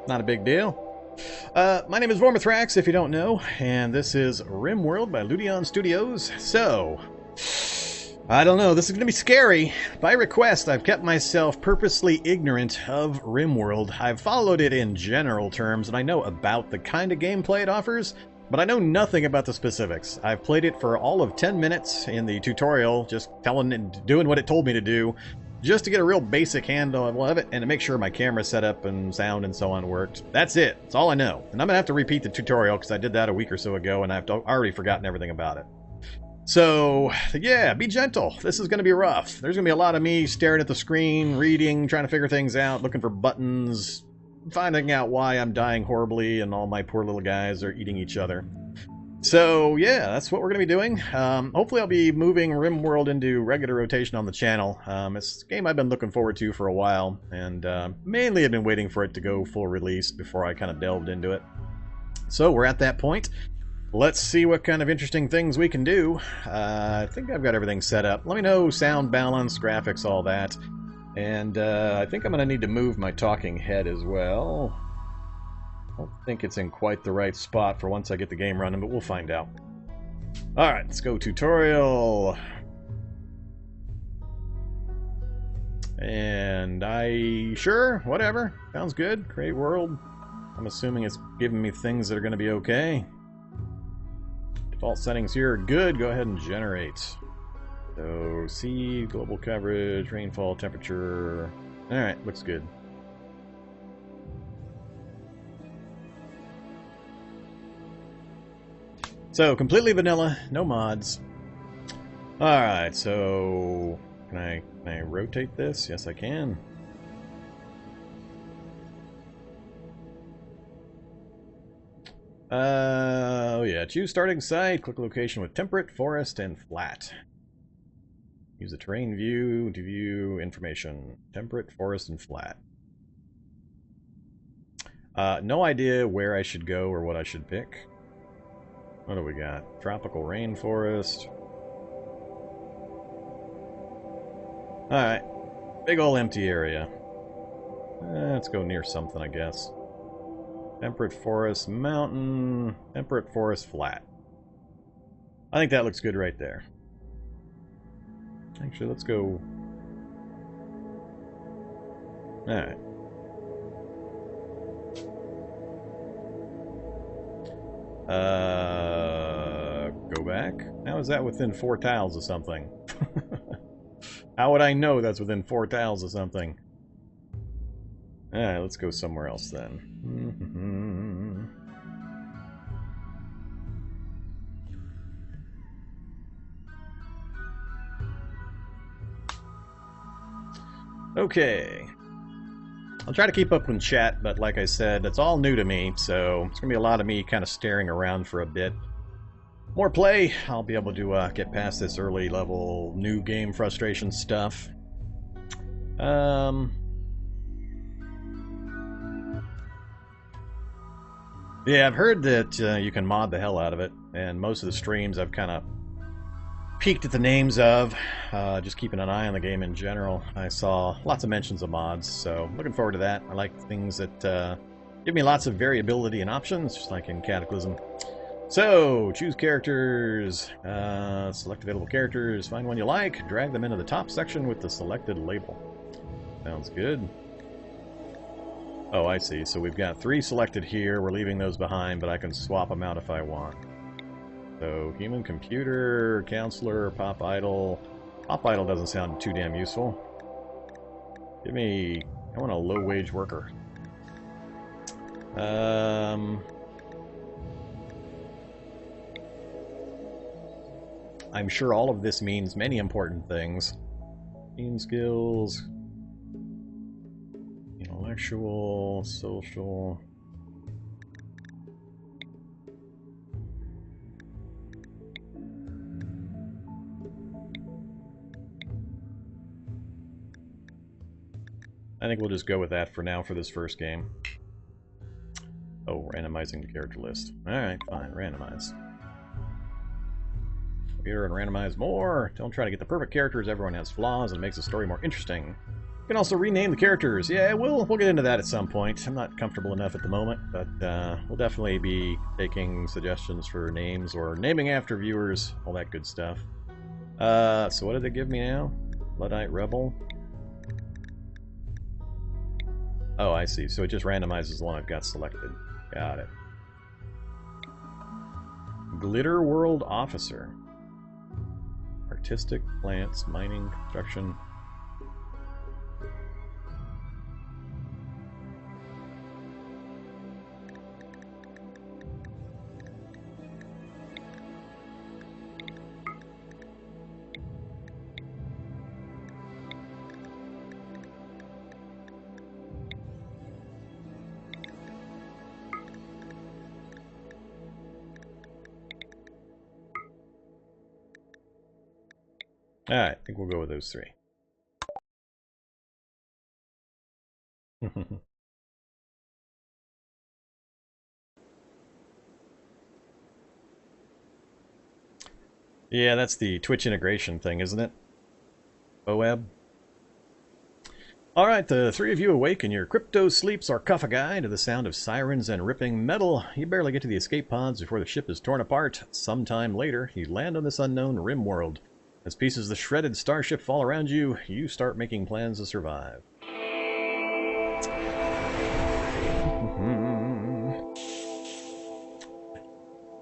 Not a big deal. My name is Vormithrax, if you don't know, and this is Rimworld by Ludeon Studios. So, I don't know, this is going to be scary. By request, I've kept myself purposely ignorant of Rimworld. I've followed it in general terms, and I know about the kind of gameplay it offers, but I know nothing about the specifics. I've played it for all of 10 minutes in the tutorial, just telling and doing what it told me to do, just to get a real basic handle of it and to make sure my camera setup and sound and so on worked. That's it. That's all I know. And I'm going to have to repeat the tutorial because I did that a week or so ago and I've already forgotten everything about it. So, yeah, be gentle. This is going to be rough. There's going to be a lot of me staring at the screen, reading, trying to figure things out, looking for buttons, finding out why I'm dying horribly and all my poor little guys are eating each other. So, yeah, that's what we're going to be doing. Hopefully I'll be moving Rimworld into regular rotation on the channel. It's a game I've been looking forward to for a while, and mainly I've been waiting for it to go full release before I kind of delved into it. So, we're at that point. Let's see what kind of interesting things we can do. I think I've got everything set up. Let me know sound balance, graphics, all that. And I think I'm going to need to move my talking head as well. I don't think it's in quite the right spot for once I get the game running, but we'll find out. Alright, let's go tutorial. And sure, whatever. Sounds good. Create world. I'm assuming it's giving me things that are going to be okay. Default settings here are good. Go ahead and generate. So, sea, global coverage, rainfall, temperature. Alright, looks good. So, completely vanilla, no mods. Alright, so... Can I rotate this? Yes, I can. Oh yeah, choose starting site, click location with temperate, forest, and flat. Use the terrain view to view information. Temperate, forest, and flat. No idea where I should go or what I should pick. What do we got? Tropical rainforest. Alright. Big ol' empty area. Let's go near something, I guess. Temperate forest, mountain. Temperate forest, flat. I think that looks good right there. Actually, let's go... Alright. Go back? How is that within 4 tiles of something? How would I know that's within 4 tiles of something? Alright, let's go somewhere else then. Okay. I'll try to keep up with chat, but like I said, it's all new to me, so it's going to be a lot of me kind of staring around for a bit. More play, I'll be able to get past this early level new game frustration stuff. Yeah, I've heard that you can mod the hell out of it, and most of the streams I've kind of peeked at the names of, just keeping an eye on the game in general. I saw lots of mentions of mods, so looking forward to that. I like things that give me lots of variability and options, just like in Cataclysm. So, choose characters, select available characters, find one you like, drag them into the top section with the selected label. Sounds good. Oh, I see. So we've got 3 selected here. We're leaving those behind, but I can swap them out if I want. So, human computer, counselor, pop idol. Pop idol doesn't sound too damn useful. Give me... I want a low-wage worker. I'm sure all of this means many important things. Team skills... Intellectual, social... I think we'll just go with that for now for this first game. Oh, randomizing the character list. Alright, fine, randomize. Here and randomize more. Don't try to get the perfect characters, everyone has flaws and it makes the story more interesting. You can also rename the characters. Yeah, we'll get into that at some point. I'm not comfortable enough at the moment, but we'll definitely be taking suggestions for names or naming after viewers, all that good stuff. So what did they give me now? Luddite Rebel. Oh, I see. So it just randomizes the one I've got selected. Got it. Glitter World Officer. Artistic, plants, mining, construction. Alright, I think we'll go with those three. Yeah, that's the Twitch integration thing, isn't it? OWeb. Alright, the three of you awake in your crypto sleep sarcophagi to the sound of sirens and ripping metal. You barely get to the escape pods before the ship is torn apart. Sometime later, you land on this unknown Rimworld. As pieces of the shredded starship fall around you, you start making plans to survive.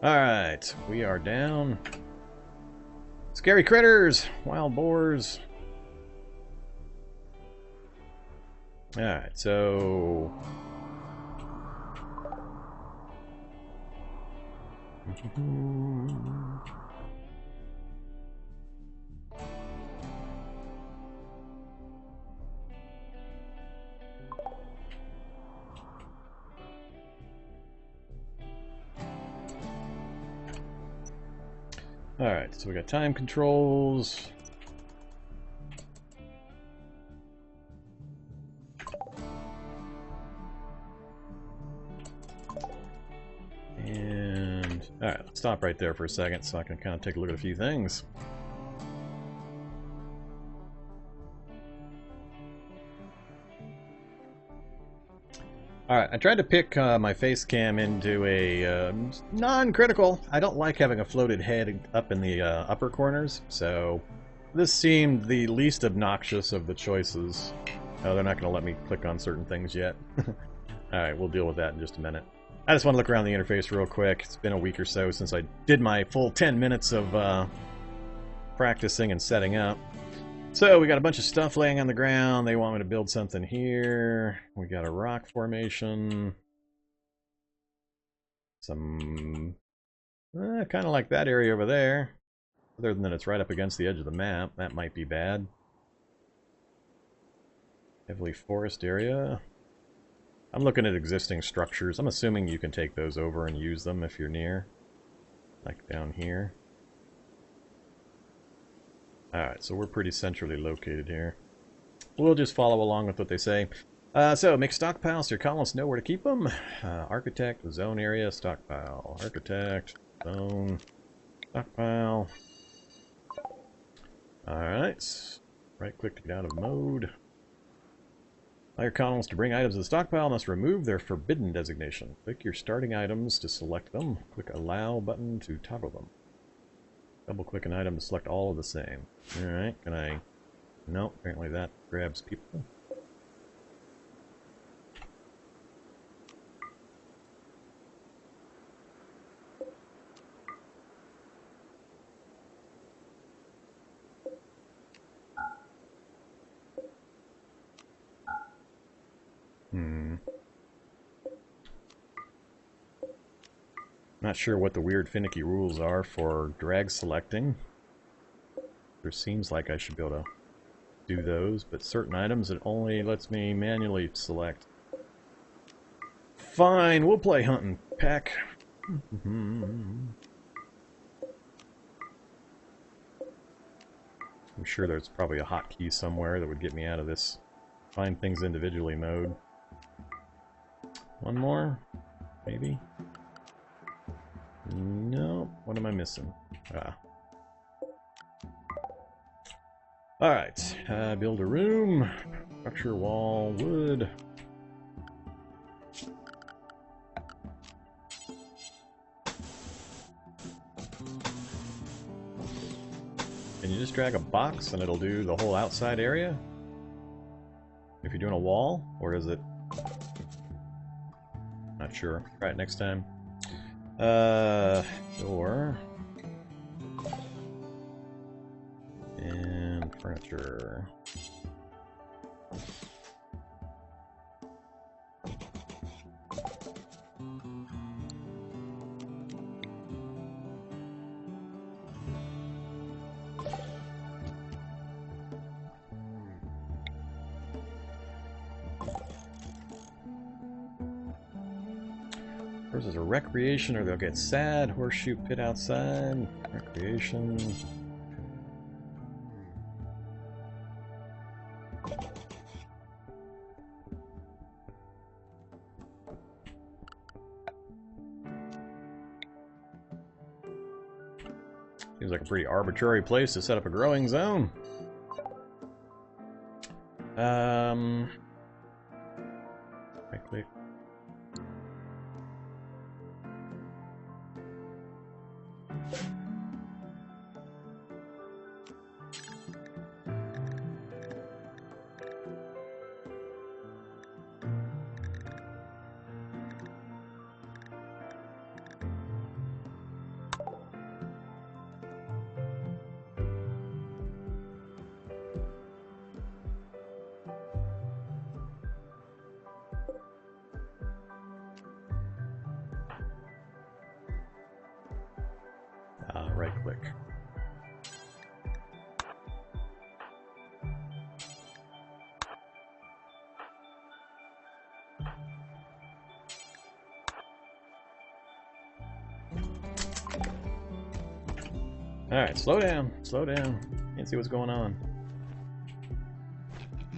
Alright, we are down. Scary critters! Wild boars! Alright, so... Alright, so we got time controls. And... Alright, let's stop right there for a second so I can kind of take a look at a few things. Alright, I tried to pick my face cam into a non-critical. I don't like having a floated head up in the upper corners, so this seemed the least obnoxious of the choices. Oh, they're not going to let me click on certain things yet. Alright, we'll deal with that in just a minute. I just want to look around the interface real quick. It's been a week or so since I did my full 10 minutes of practicing and setting up. So we got a bunch of stuff laying on the ground. They want me to build something here. We got a rock formation. Some... kind of like that area over there. Other than that it's right up against the edge of the map. That might be bad. Heavily forest area. I'm looking at existing structures. I'm assuming you can take those over and use them if you're near. Like down here. Alright, so we're pretty centrally located here. We'll just follow along with what they say. So, make stockpiles so your colonists know where to keep them. Architect, zone area, stockpile. Architect, zone, stockpile. Alright. Right-click to get out of mode. Allow your colonists to bring items to the stockpile must remove their forbidden designation. Click your starting items to select them. Click Allow button to toggle them. Double-click an item to select all of the same. Alright, can I... No, apparently that grabs people. Not sure what the weird finicky rules are for drag selecting. There seems like I should be able to do those, but certain items it only lets me manually select. Fine, we'll play hunt and peck. I'm sure there's probably a hotkey somewhere that would get me out of this find things individually mode. One more? Maybe? No. What am I missing? Ah. Alright, build a room. Structure, wall, wood. Can you just drag a box and it'll do the whole outside area? If you're doing a wall, or is it... Not sure. Try it next time. Door. And furniture. Versus a recreation, or they'll get sad. Horseshoe pit outside. Recreation. Seems like a pretty arbitrary place to set up a growing zone. Right click. Right click. Alright, slow down, slow down. Can't see what's going on.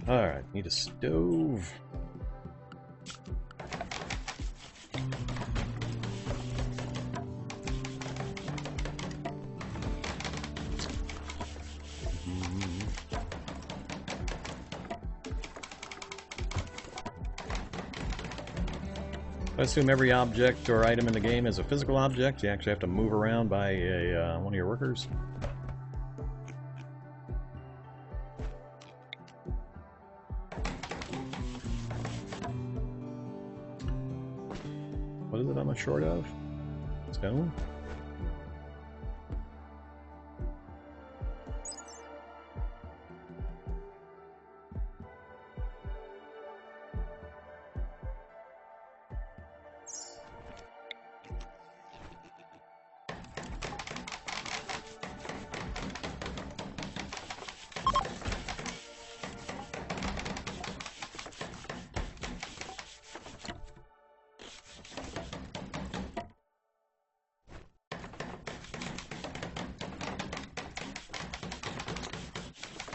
Alright, need a stove. I assume every object or item in the game is a physical object. You actually have to move around by a, one of your workers. What is it I'm short of? Stone?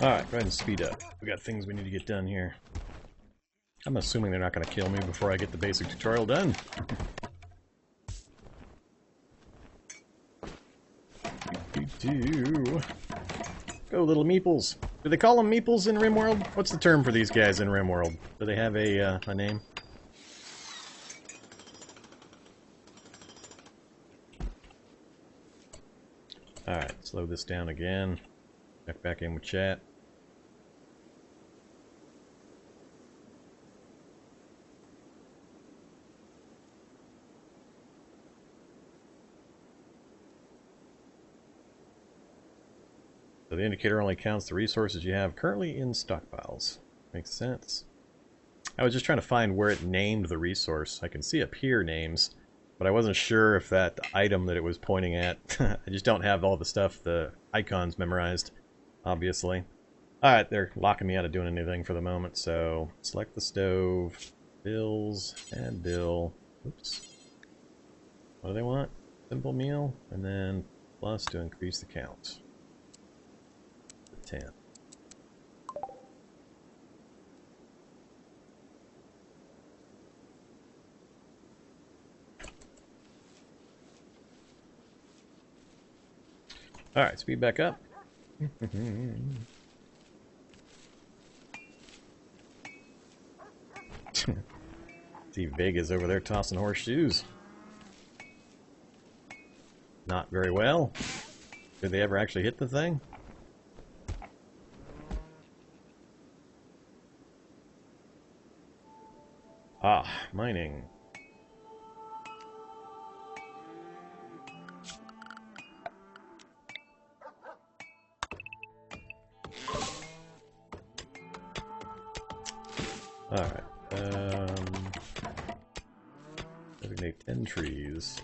Alright, go ahead and speed up. We got things we need to get done here. I'm assuming they're not going to kill me before I get the basic tutorial done. Go, little meeples. Do they call them meeples in Rimworld? What's the term for these guys in Rimworld? Do they have a name? Alright, slow this down again. Check back in with chat. So the indicator only counts the resources you have currently in stockpiles. Makes sense. I was just trying to find where it named the resource. I can see up here names, but I wasn't sure if that item that it was pointing at. I just don't have all the stuff, the icons memorized, obviously. Alright, they're locking me out of doing anything for the moment, so select the stove, bills, add bill. Oops. What do they want? Simple meal, and then plus to increase the count. 10. Alright, speed back up. See Vega's over there tossing horseshoes. Not very well. Did they ever actually hit the thing? Ah, mining. Alright. Designate 10 trees.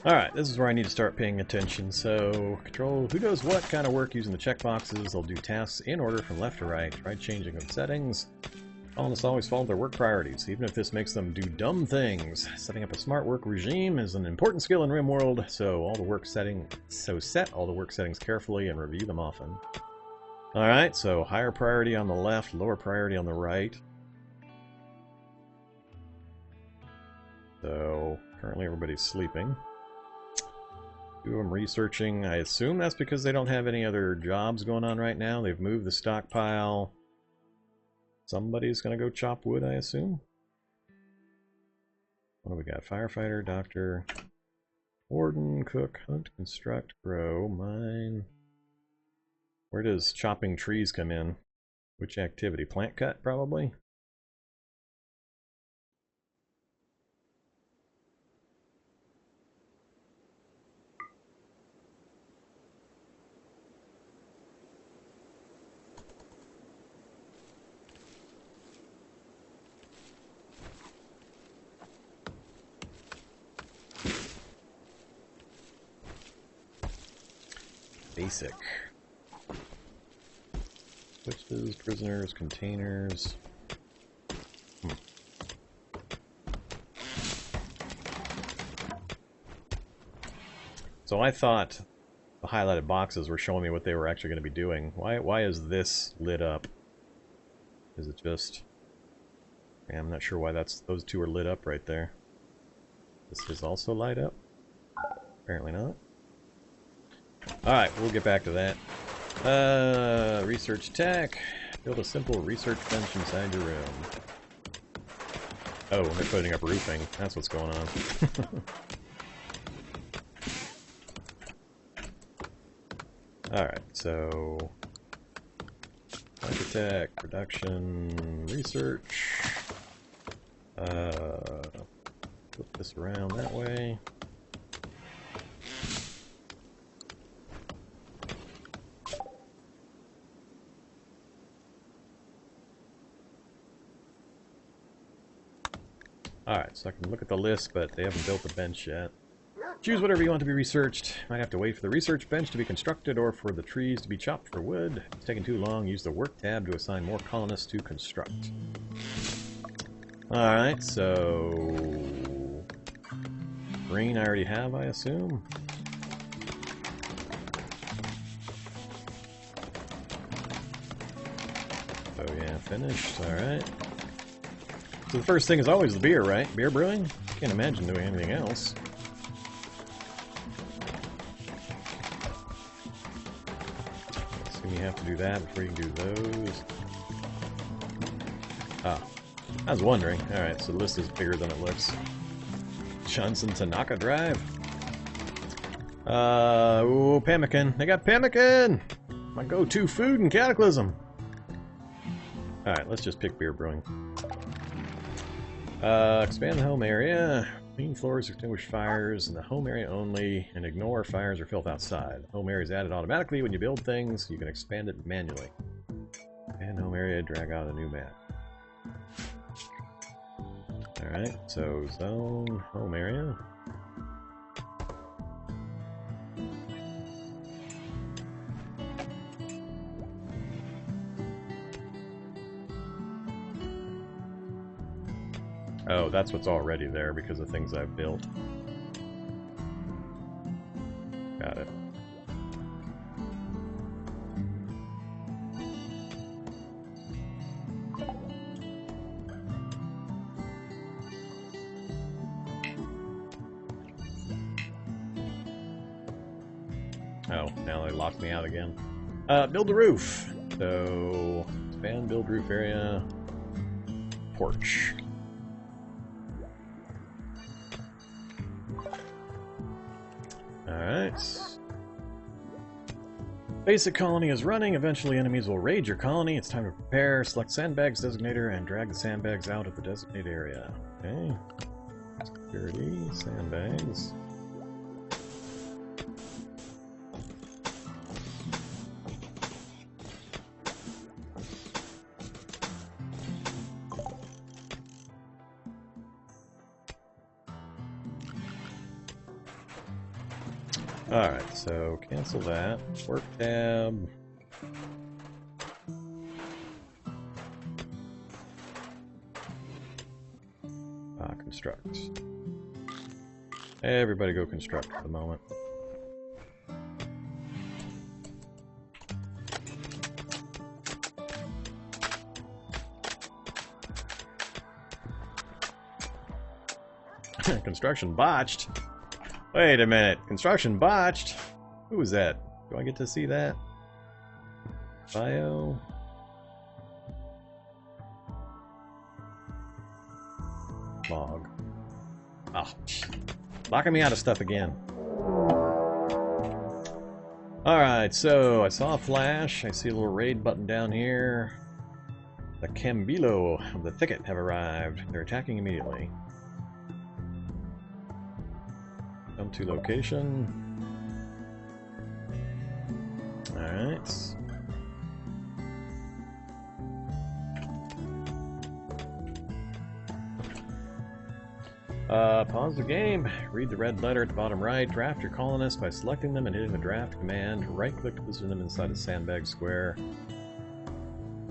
Alright, this is where I need to start paying attention. So, control who does what kind of work using the checkboxes. They'll do tasks in order from left to right. Try changing of settings. Colonists always follow their work priorities, even if this makes them do dumb things. Setting up a smart work regime is an important skill in Rimworld, set all the work settings carefully and review them often. Alright, so higher priority on the left, lower priority on the right. So, currently everybody's sleeping. Two of them researching. I assume that's because they don't have any other jobs going on right now. They've moved the stockpile. Somebody's gonna go chop wood, I assume. What do we got? Firefighter, doctor, warden, cook, hunt, construct, grow, mine. Where does chopping trees come in? Which activity? Plant cut, probably? Basic. Switches, prisoners, containers. So I thought the highlighted boxes were showing me what they were actually going to be doing. Why is this lit up? Is it just... Yeah, I'm not sure why those two are lit up right there. This is also light up? Apparently not. Alright, we'll get back to that. Research tech. Build a simple research bench inside your room. Oh, they're putting up roofing. That's what's going on. Alright, so... Architect, production, research. Flip this around that way. Alright, so I can look at the list, but they haven't built the bench yet. Choose whatever you want to be researched. Might have to wait for the research bench to be constructed or for the trees to be chopped for wood. If it's taking too long, use the work tab to assign more colonists to construct. Alright, so... Green I already have, I assume. Oh yeah, finished. Alright. So the first thing is always the beer, right? Beer brewing? Can't imagine doing anything else. Assume you have to do that before you can do those. Ah, I was wondering. Alright, so the list is bigger than it looks. Johnson Tanaka Drive. Ooh, pemmican. They got pemmican! My go-to food in Cataclysm. Alright, let's just pick beer brewing. Expand the home area. Clean floors, extinguish fires in the home area only, and ignore fires or filth outside. The home area is added automatically when you build things. You can expand it manually. And home area, drag out a new map. Alright, so zone, home area. Oh, that's what's already there because of things I've built. Got it. Oh, now they locked me out again. Build the roof. So, expand build roof area. Porch. Alright. Basic colony is running. Eventually enemies will raid your colony. It's time to prepare. Select sandbags designator and drag the sandbags out of the designated area. Okay. Security, sandbags. Alright, so cancel that. Work tab. Construct. Everybody go construct for the moment. Construction botched? Wait a minute. Construction botched? Who was that? Do I get to see that? Bio? Log. Oh, locking me out of stuff again. Alright, so I saw a flash. I see a little raid button down here. The Cambilo of the thicket have arrived. They're attacking immediately. Come to location. Alright. Pause the game. Read the red letter at the bottom right. Draft your colonists by selecting them and hitting the draft command. Right-click to position them inside a sandbag square.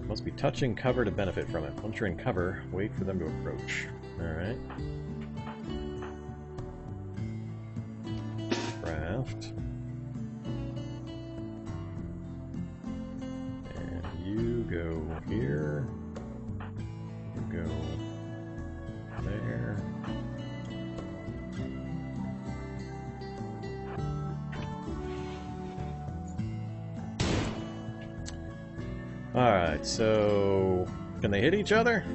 Must be touching cover to benefit from it. Once you're in cover, wait for them to approach. Alright. Draft. And you go here. You go there. Alright, so can they hit each other?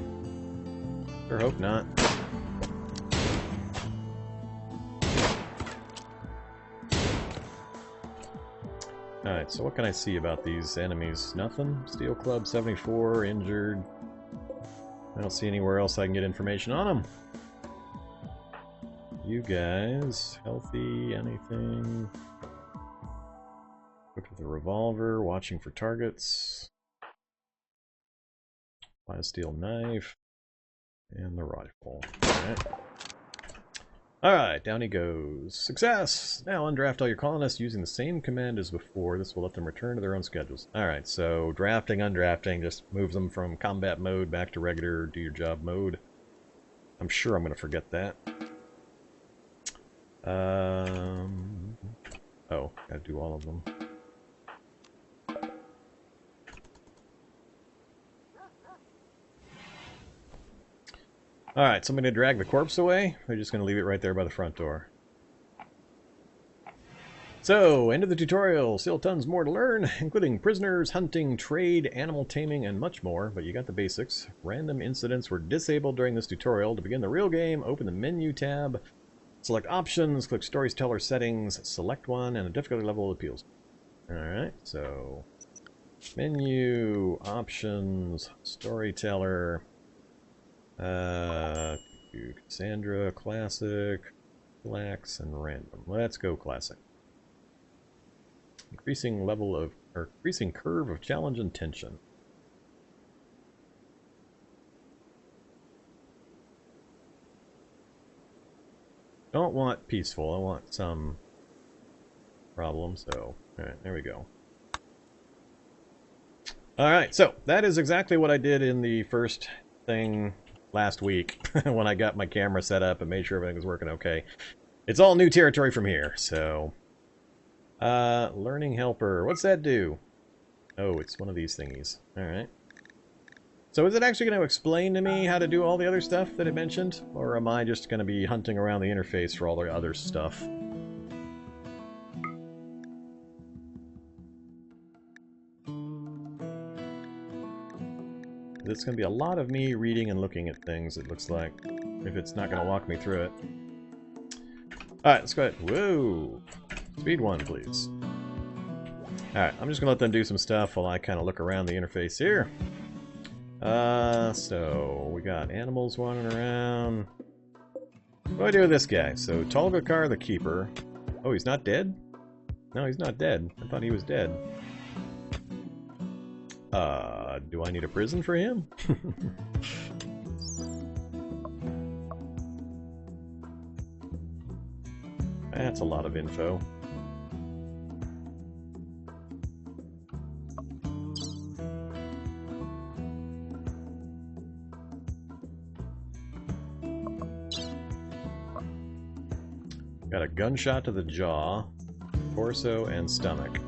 Sure hope not. Alright, so what can I see about these enemies? Nothing? Steel Club 74, injured. I don't see anywhere else I can get information on them. You guys, healthy, anything? Equipped with a revolver, watching for targets. Buy a steel knife. And the rifle. Alright. Alright, down he goes. Success! Now undraft all your colonists using the same command as before. This will let them return to their own schedules. Alright, so drafting, undrafting just moves them from combat mode back to regular do your job mode. I'm sure I'm going to forget that. Oh, gotta do all of them. Alright, so I'm going to drag the corpse away. We're just going to leave it right there by the front door. So, end of the tutorial. Still tons more to learn, including prisoners, hunting, trade, animal taming, and much more, but you got the basics. Random incidents were disabled during this tutorial. To begin the real game, open the menu tab, select options, click storyteller settings, select one, and the difficulty level appeals. Alright, so menu, options, storyteller, Cassandra, classic, relax, and random. Let's go classic. Increasing level of, or increasing curve of challenge and tension. Don't want peaceful, I want some problem, so, alright, there we go. Alright, so, that is exactly what I did in the first thing last week, when I got my camera set up and made sure everything was working okay. It's all new territory from here, so... learning helper, what's that do? Oh, it's one of these thingies. Alright. So is it actually going to explain to me how to do all the other stuff that it mentioned? Or am I just going to be hunting around the interface for all the other stuff? It's going to be a lot of me reading and looking at things, it looks like, if it's not going to walk me through it. Alright, let's go ahead. Whoa! Speed 1, please. Alright, I'm just going to let them do some stuff while I kind of look around the interface here. So, we got animals wandering around. What do I do with this guy? So, Tolgakar the Keeper. Oh, he's not dead? No, he's not dead. I thought he was dead. Do I need a prison for him? That's a lot of info. Got a gunshot to the jaw, torso, and stomach.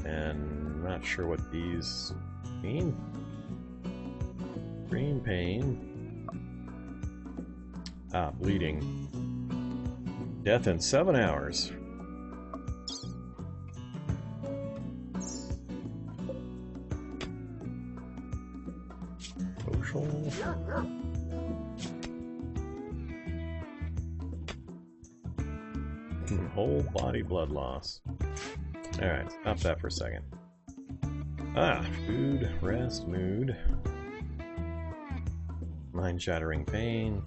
And I'm not sure what these mean. Green pain. Ah, bleeding. Death in 7 hours. Social. Whole body blood loss. Alright, stop that for a second. Ah, food, rest, mood. Mind-shattering pain.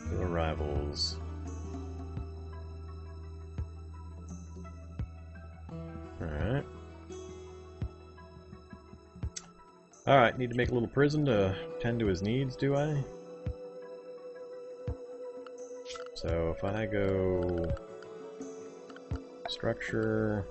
New arrivals. Alright. Alright, need to make a little prison to tend to his needs, do I? So if I go structure,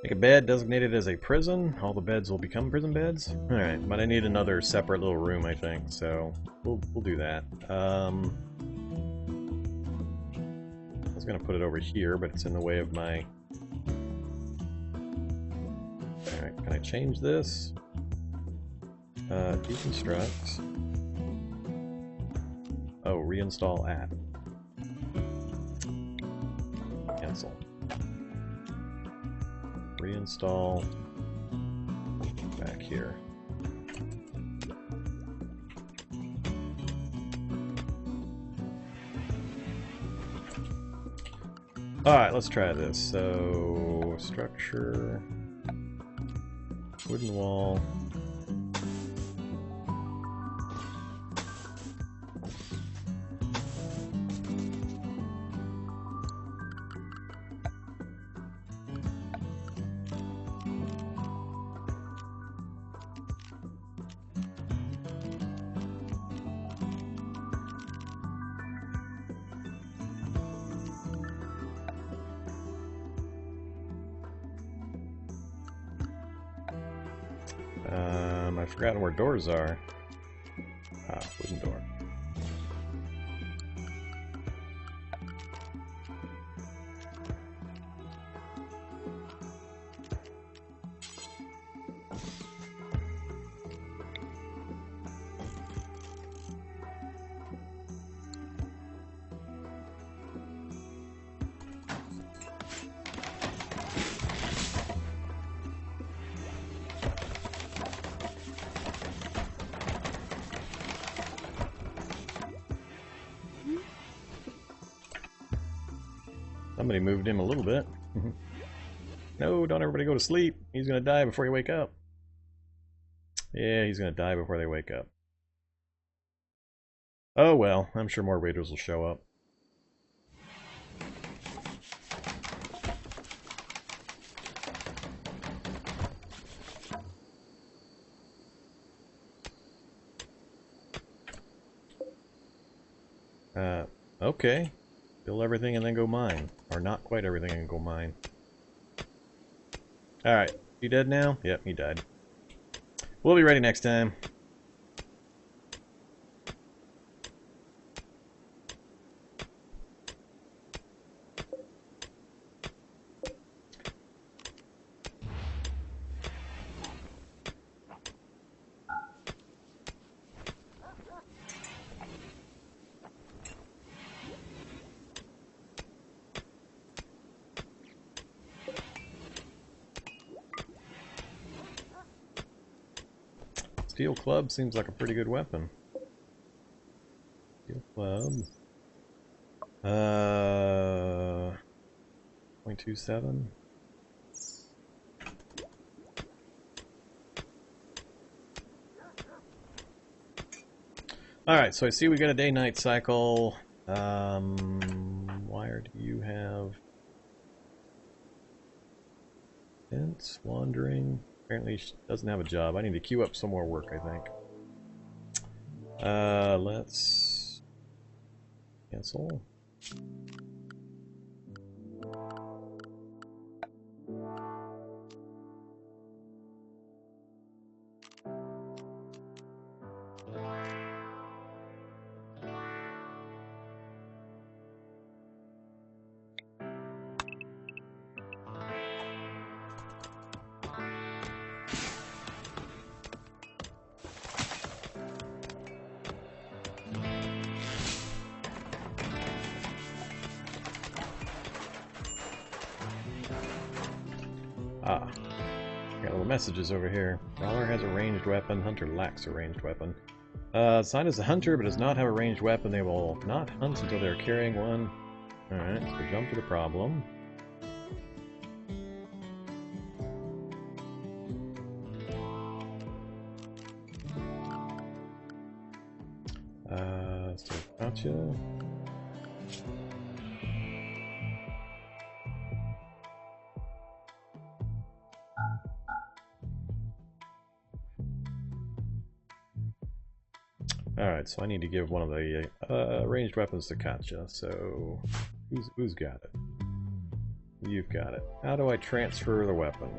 make a bed designated as a prison. All the beds will become prison beds. Alright, but I need another separate little room, I think, so we'll do that. I was going to put it over here, but it's in the way of my... Alright, can I change this? Deconstruct. Oh, reinstall app. Cancel. Reinstall back here. Alright, let's try this. So, structure, wooden wall. I've forgotten where doors are. Ah, wooden door. Somebody moved him a little bit. No, don't everybody go to sleep. He's gonna die before you wake up. Yeah, he's gonna die before they wake up. Oh well, I'm sure more raiders will show up. Okay. Kill everything and then go mine. Or not quite everything and go mine. Alright. You dead now? Yep, he died. We'll be ready next time. Steel club seems like a pretty good weapon. Steel club. 0.27. Alright, so I see we got a day-night cycle. Wire do you have? Fence, wandering. Apparently she doesn't have a job. I need to queue up some more work, I think. Let's cancel. Ah, got little messages over here. Prowler has a ranged weapon. Hunter lacks a ranged weapon. Assigned as a hunter, but does not have a ranged weapon. They will not hunt until they are carrying one. Alright, so jump to the problem. So gotcha. Alright, so I need to give one of the ranged weapons to Katja, so who's got it? You've got it. How do I transfer the weapon?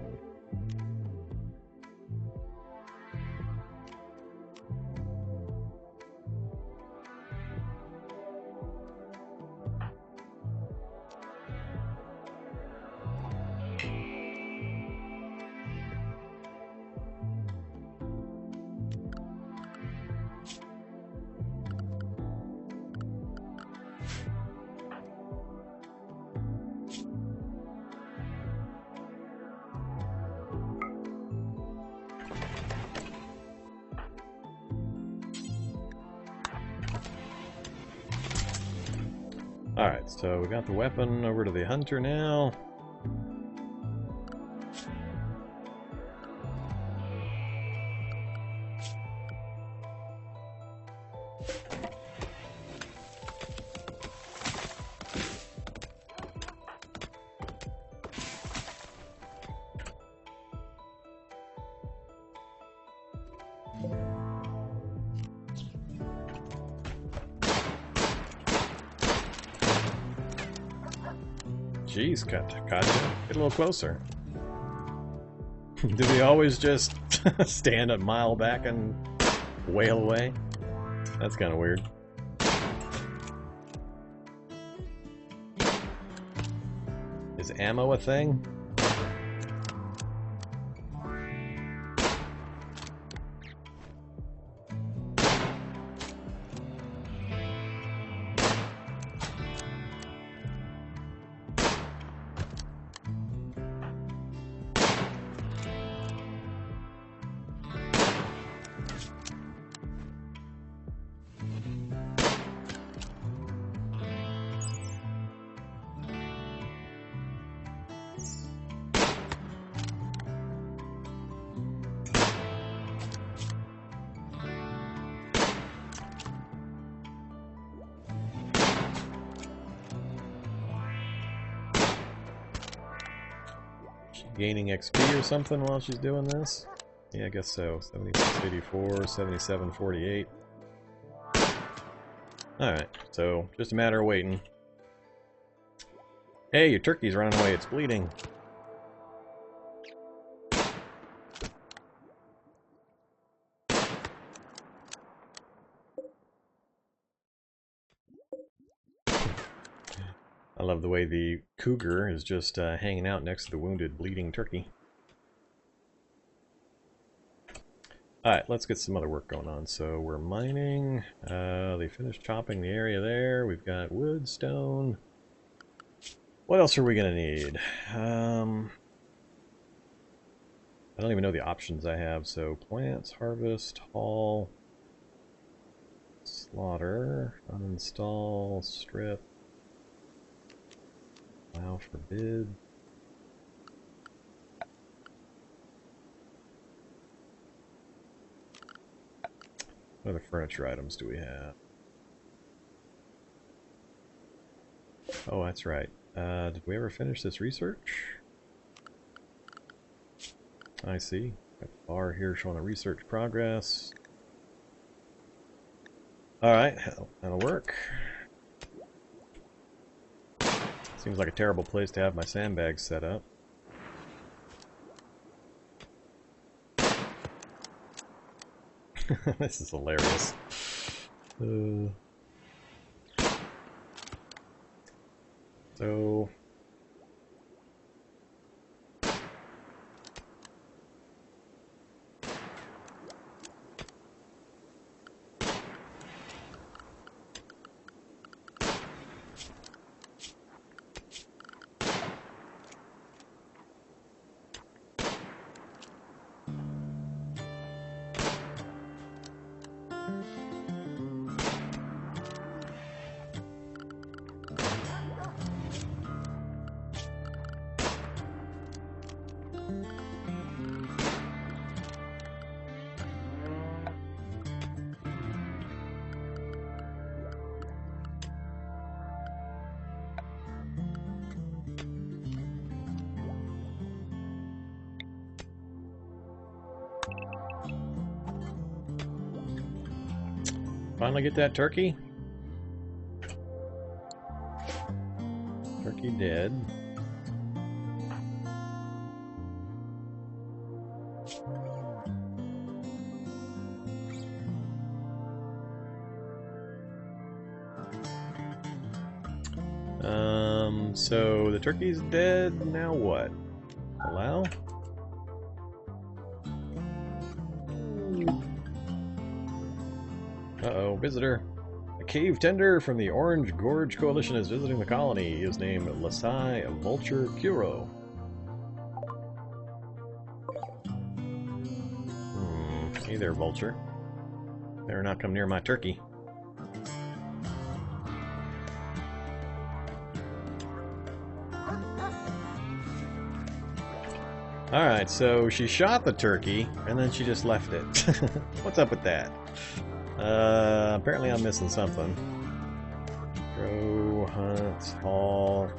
Alright, so we got the weapon over to the hunter now. Jeez, Katja, get a little closer. Do they always just stand a mile back and wail away? That's kind of weird. Is ammo a thing? Gaining XP or something while she's doing this? Yeah, I guess so. 76.84, 77.48. Alright, so just a matter of waiting. Hey, your turkey's running away, it's bleeding. I love the way the cougar is just hanging out next to the wounded, bleeding turkey. Alright, let's get some other work going on. So we're mining. They finished chopping the area there. We've got wood, stone. What else are we going to need? I don't even know the options I have. So plants, harvest, haul, slaughter, uninstall, strip, allow forbid. What other furniture items do we have? Oh, that's right. Did we ever finish this research? I see. Got the bar here showing the research progress. Alright, that'll work. Seems like a terrible place to have my sandbags set up. This is hilarious. So... Finally get that turkey? Turkey dead. So the turkey's dead, now what? Allow? Uh-oh, visitor. A cave tender from the Orange Gorge Coalition is visiting the colony. He is named Lasai Vulture Kuro. Hey there, Vulture. Better not come near my turkey. Alright, so she shot the turkey, and then she just left it. What's up with that? Apparently I'm missing something. Go, hunt, haul.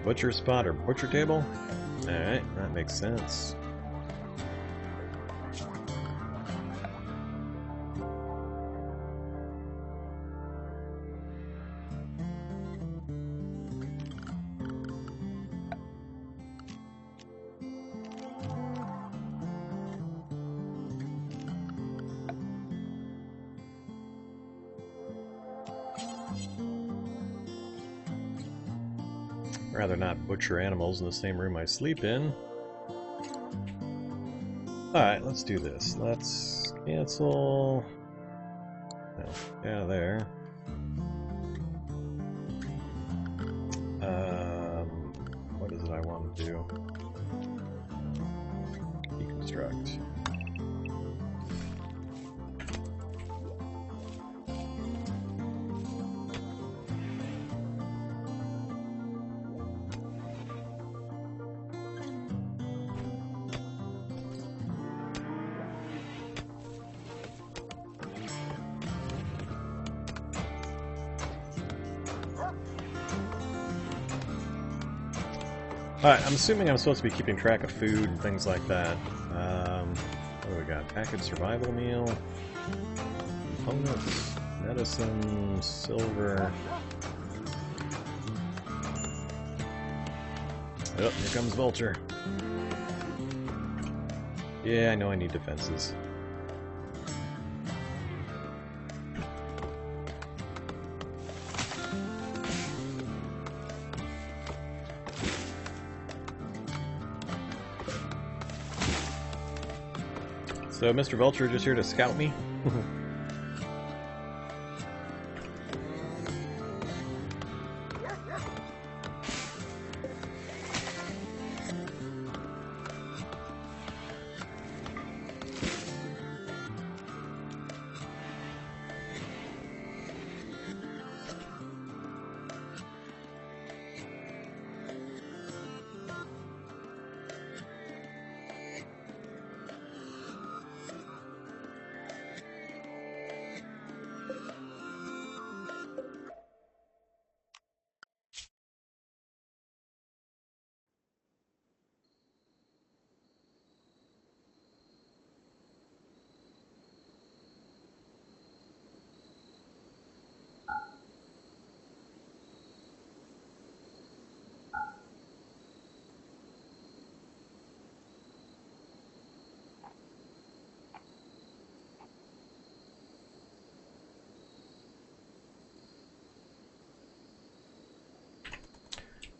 Butcher spot or butcher table? Alright, that makes sense. Rather not butcher animals in the same room I sleep in. Alright, let's do this. Let's cancel. No, yeah, there. What is it I want to do? Deconstruct. Alright, I'm assuming I'm supposed to be keeping track of food and things like that. What do we got? Packaged survival meal, components, medicine, silver. Oh, here comes Vulture. Yeah, I know I need defenses. So, Mr. Vulture just here to scout me?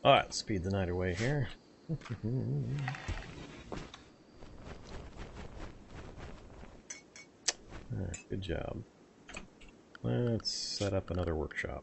Alright, speed the night away here. Alright, good job. Let's set up another workshop.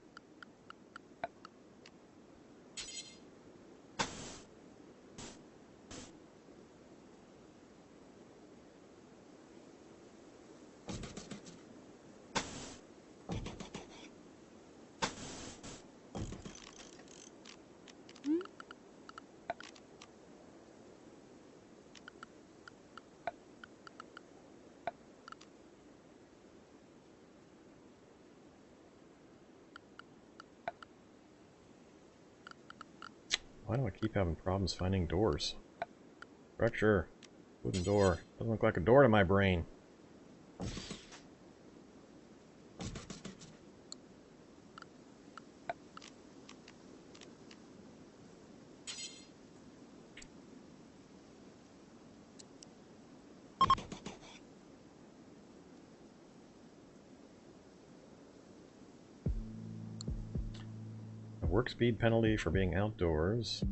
Why do I keep having problems finding doors? Structure. Wooden door. Doesn't look like a door to my brain. A work speed penalty for being outdoors.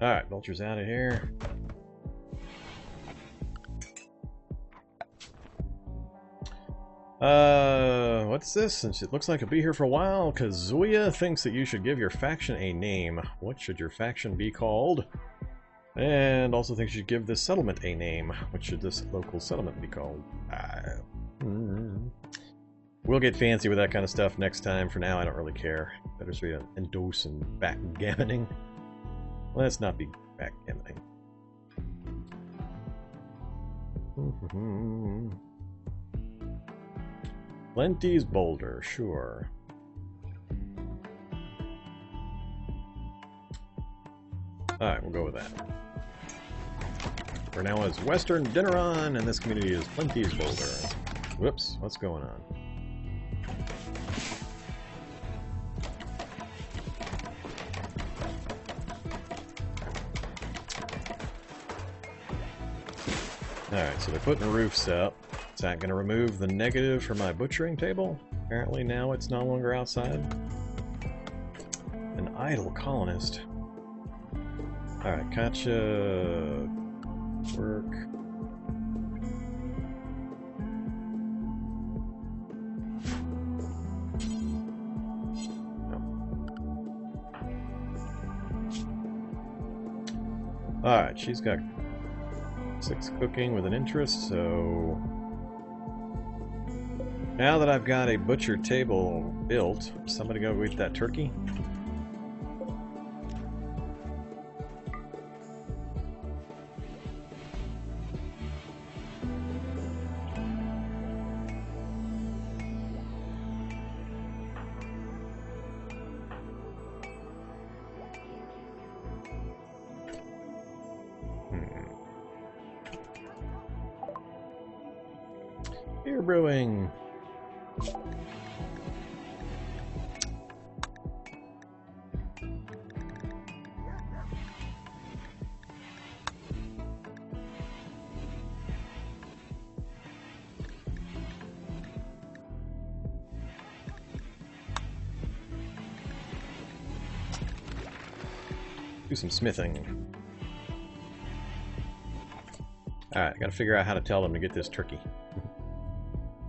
Alright, Vulture's out of here. What's this? Since it looks like it'll be here for a while, Kazuya thinks that you should give your faction a name. What should your faction be called? And also thinks you should give this settlement a name. What should this local settlement be called? We'll get fancy with that kind of stuff next time. For now, I don't really care. Better so we don't endorse and backgammoning. Let's not be backgammoning. Plenty's Boulder, sure. Alright, we'll go with that. For now is Western Dinneron, and this community is Plenty's Boulder. Whoops, what's going on? Alright, so they're putting roofs up. Is that going to remove the negative for my butchering table? Apparently now it's no longer outside. An idle colonist. Alright, gotcha. Work. No. Alright, she's got 6 cooking with an interest, so now that I've got a butcher table built, somebody go eat that turkey. Beer brewing. Do some smithing. Alright, gotta figure out how to tell them to get this turkey.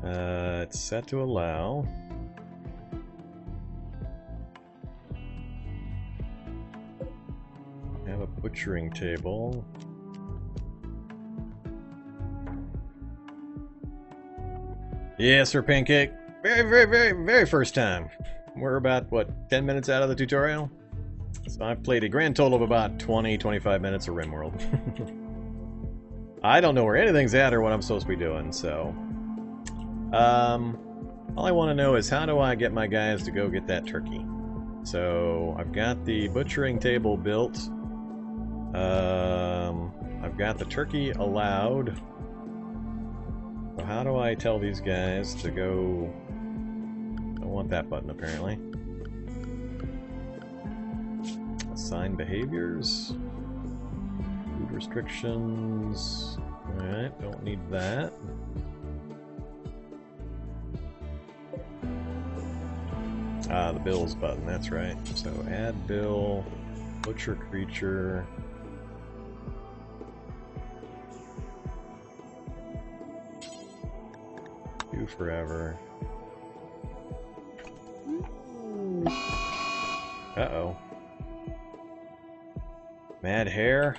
It's set to allow. Have a butchering table. Yes, sir, Pancake. Very first time. We're about, what, 10 minutes out of the tutorial? So I've played a grand total of about 20-25 minutes of Rimworld. I don't know where anything's at or what I'm supposed to be doing, so... all I want to know is how do I get my guys to go get that turkey? So I've got the butchering table built. I've got the turkey allowed. So how do I tell these guys to go... I don't want that button apparently. Assign behaviors. Food restrictions. Alright, don't need that. Ah, the bills button, that's right. So add bill, butcher creature. Do forever. Uh-oh. Mad hair.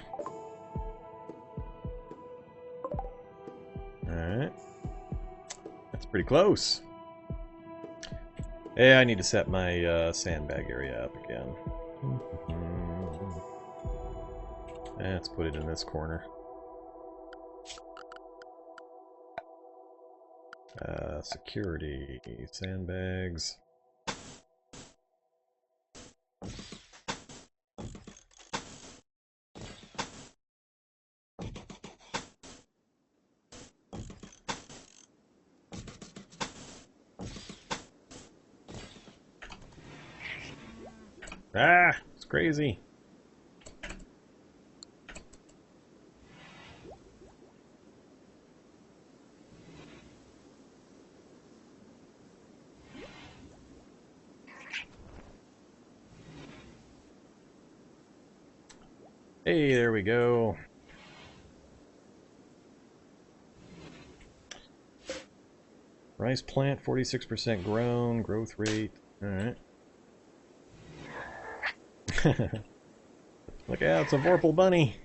Alright. That's pretty close. Yeah, I need to set my sandbag area up again. Let's put it in this corner. Security, sandbags. Ah, it's crazy. Hey, there we go. Rice plant, 46% grown, growth rate. Alright. Look out, it's a Vorpal bunny.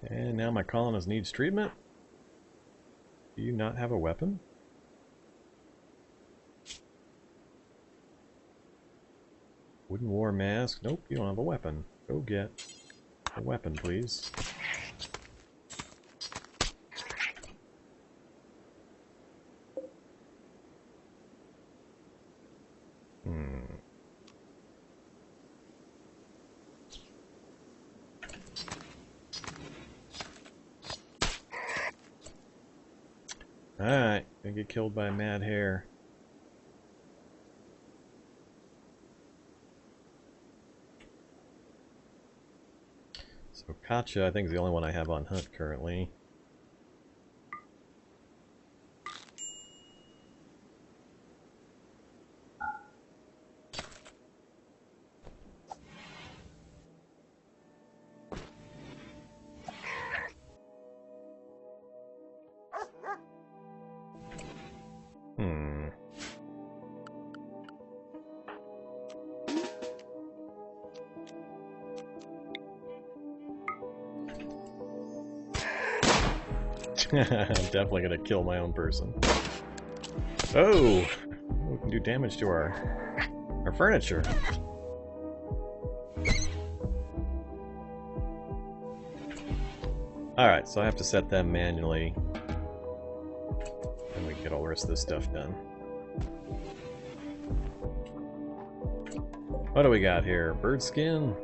And now my colonist needs treatment. Do you not have a weapon? Wooden war mask. Nope, you don't have a weapon. Go get a weapon, please. Alright, gonna get killed by a mad hare. So Katja, I think, is the only one I have on hunt currently. I'm definitely gonna kill my own person. Oh! We can do damage to our furniture. Alright, so I have to set them manually. And we can get all the rest of this stuff done. What do we got here? Bird skin?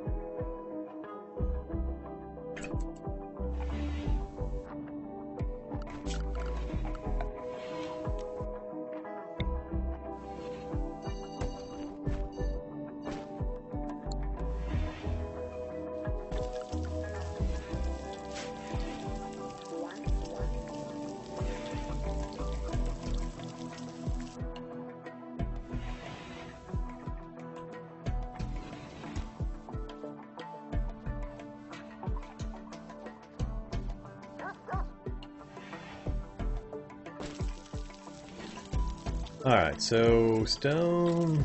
Alright, so stone,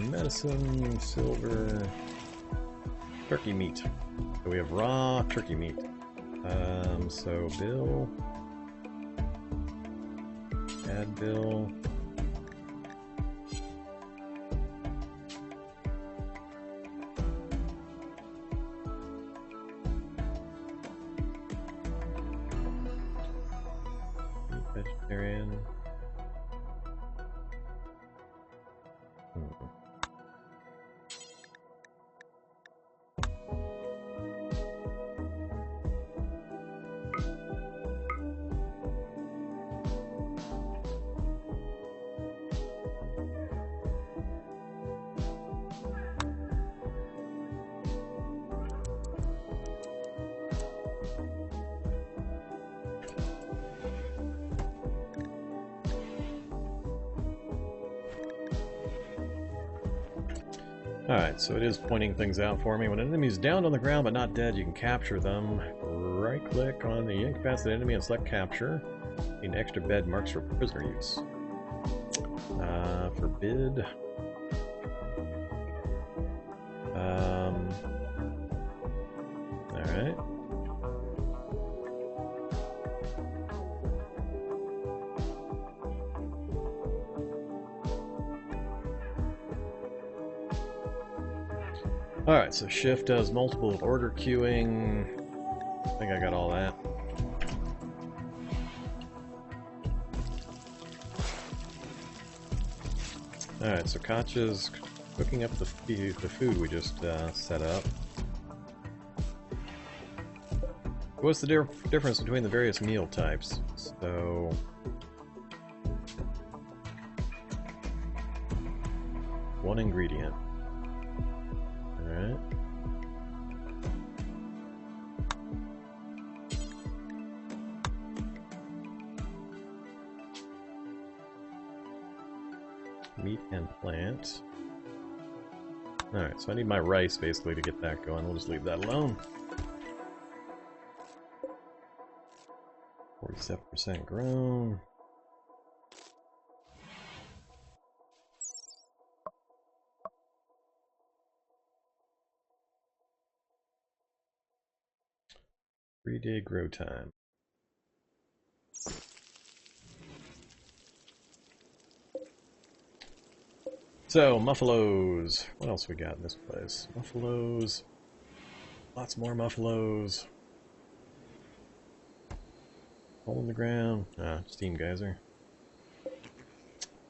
medicine, silver, turkey meat. So we have raw turkey meat. So bill, add bill. Vegetarian. Alright, so it is pointing things out for me. When an enemy is down on the ground but not dead, you can capture them. Right-click on the incapacitated enemy and select capture. Need extra bed marks for prisoner use. Forbid. Alright. Alright, so shift does multiple order queuing. I think I got all that. Alright, so Katja's cooking up the food we just set up. What's the difference between the various meal types? So... one ingredient. Alright. Meat and plant. Alright, so I need my rice basically to get that going. We'll just leave that alone. 47% grown. Three-day grow time. So, muffalos. What else we got in this place? Muffalos. Lots more muffalos. Hole in the ground. Ah, steam geyser.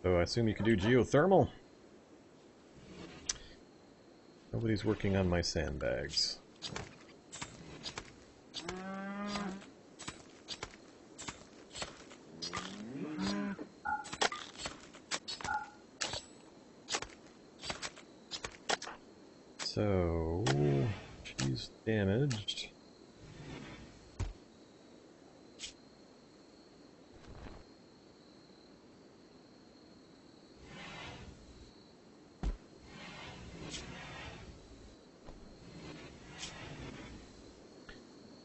So I assume you can do geothermal? Nobody's working on my sandbags. So, she's damaged.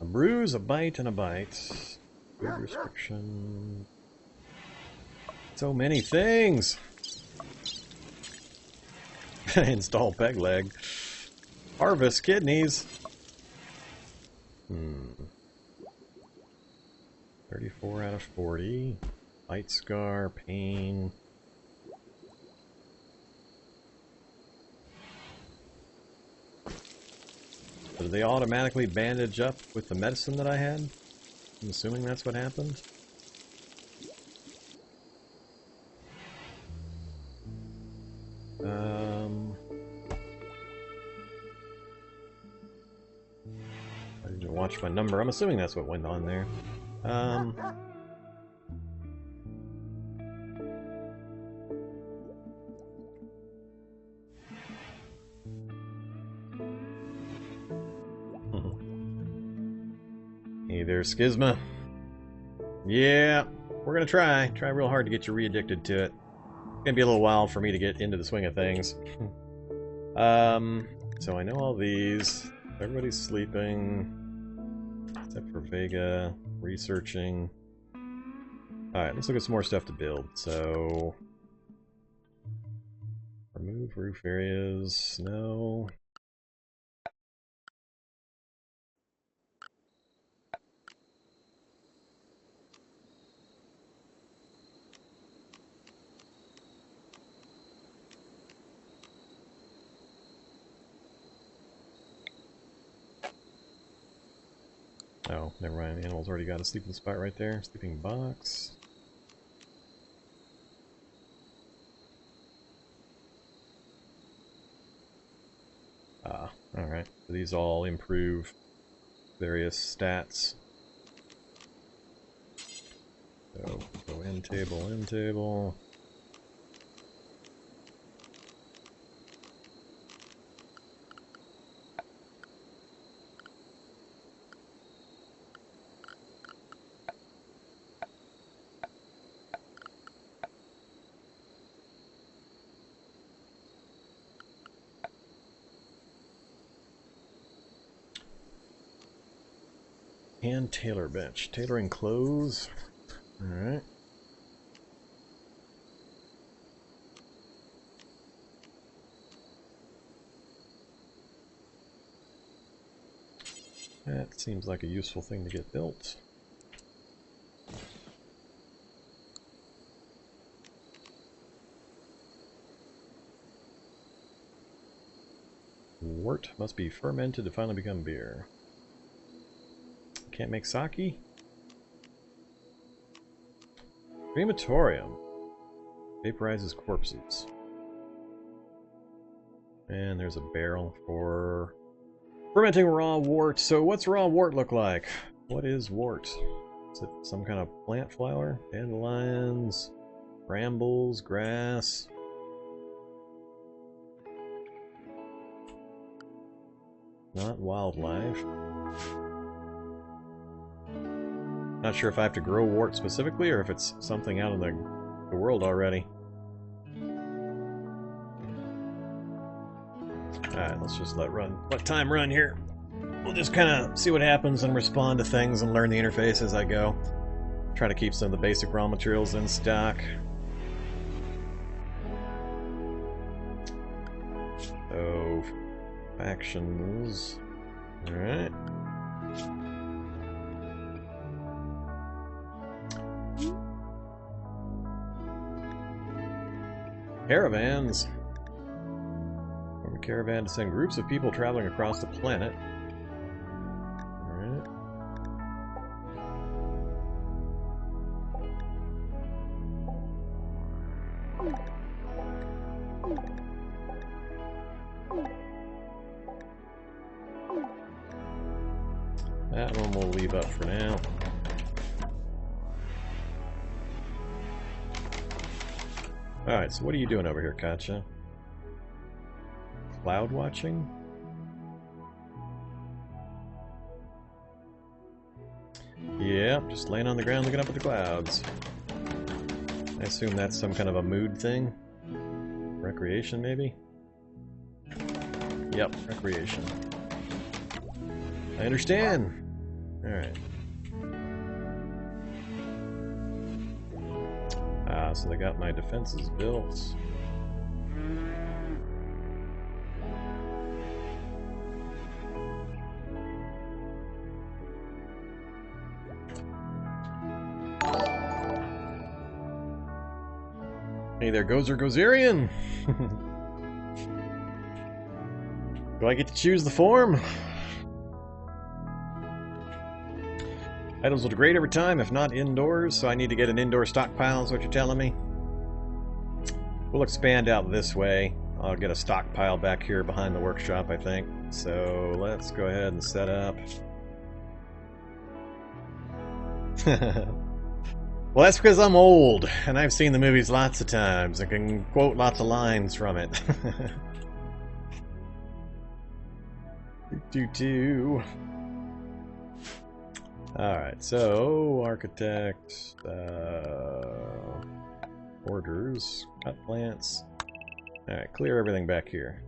A bruise, a bite, and a bite. Food restriction. So many things! Install peg leg. Harvest kidneys. 34 out of 40. Bite scar, pain. So did they automatically bandage up with the medicine that I had? I'm assuming that's what happened. I didn't watch my number. I'm assuming that's what went on there. Hey there, Schisma. Yeah, we're gonna try real hard to get you re-addicted to it. It's gonna be a little while for me to get into the swing of things. So I know all these. Everybody's sleeping. Except for Vega. Researching. Alright, let's look at some more stuff to build. So... remove roof areas. No. Oh, never mind. Animal's already got a sleeping spot right there. Sleeping box. Ah, alright. So these all improve various stats. So, go end table, end table. And tailor bench. Tailoring clothes. Alright. That seems like a useful thing to get built. Wort must be fermented to finally become beer. Can't make sake? Crematorium. Vaporizes corpses. And there's a barrel for fermenting raw wort. So what's raw wort look like? What is wort? Is it some kind of plant flower? Dandelions, brambles, grass. Not wildlife. Not sure if I have to grow wort specifically or if it's something out in the world already. Alright, let's just let time run here. We'll just kind of see what happens and respond to things and learn the interface as I go. Try to keep some of the basic raw materials in stock. So, factions. Alright. Caravans. Form a caravan to send groups of people traveling across the planet. Alright. That one we'll leave up for now. Alright, so what are you doing over here, Katja? Cloud watching? Yeah, just laying on the ground looking up at the clouds. I assume that's some kind of a mood thing? Recreation, maybe? Yep, recreation. I understand! Alright. Ah, so they got my defenses built. Hey there, Gozer Gozerian! Do I get to choose the form? Items will degrade every time, if not indoors, so I need to get an indoor stockpile, is what you're telling me? We'll expand out this way. I'll get a stockpile back here behind the workshop, I think. So let's go ahead and set up. Well, that's because I'm old, and I've seen the movies lots of times. I can quote lots of lines from it. Do. Alright, so architect, orders, cut plants. Alright, clear everything back here.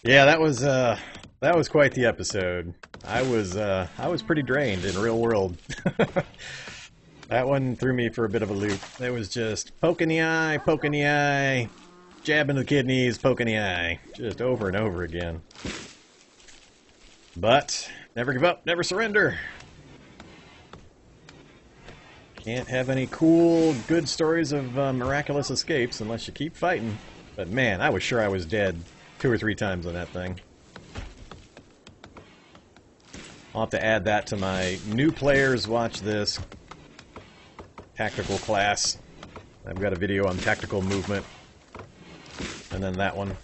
Yeah, that was quite the episode. I was pretty drained in real world. That one threw me for a bit of a loop. It was just poke in the eye, jab in the kidneys, poke in the eye, just over and over again. But never give up, never surrender. Can't have any cool, good stories of miraculous escapes unless you keep fighting. But man, I was sure I was dead 2 or 3 times on that thing. I'll have to add that to my new players watch this tactical class. I've got a video on tactical movement. And then that one.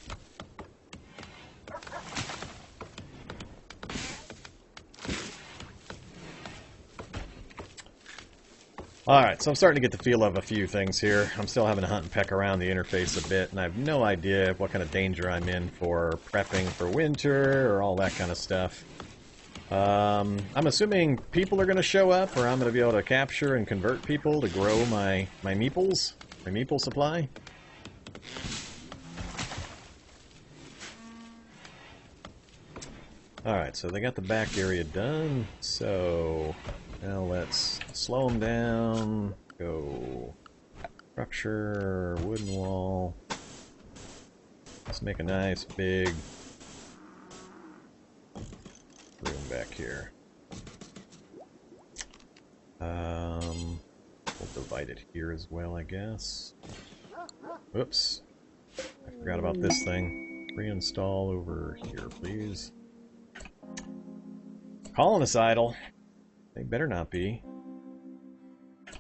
Alright, so I'm starting to get the feel of a few things here. I'm still having to hunt and peck around the interface a bit, and I have no idea what kind of danger I'm in for prepping for winter or all that kind of stuff. I'm assuming people are going to show up, or I'm going to be able to capture and convert people to grow my meeples, my meeple supply. Alright, so they got the back area done, so now let's slow them down, go structure, wooden wall. Let's make a nice big room back here. We'll divide it here as well, I guess. Whoops. I forgot about this thing. Reinstall over here, please. Colonicidal. They better not be.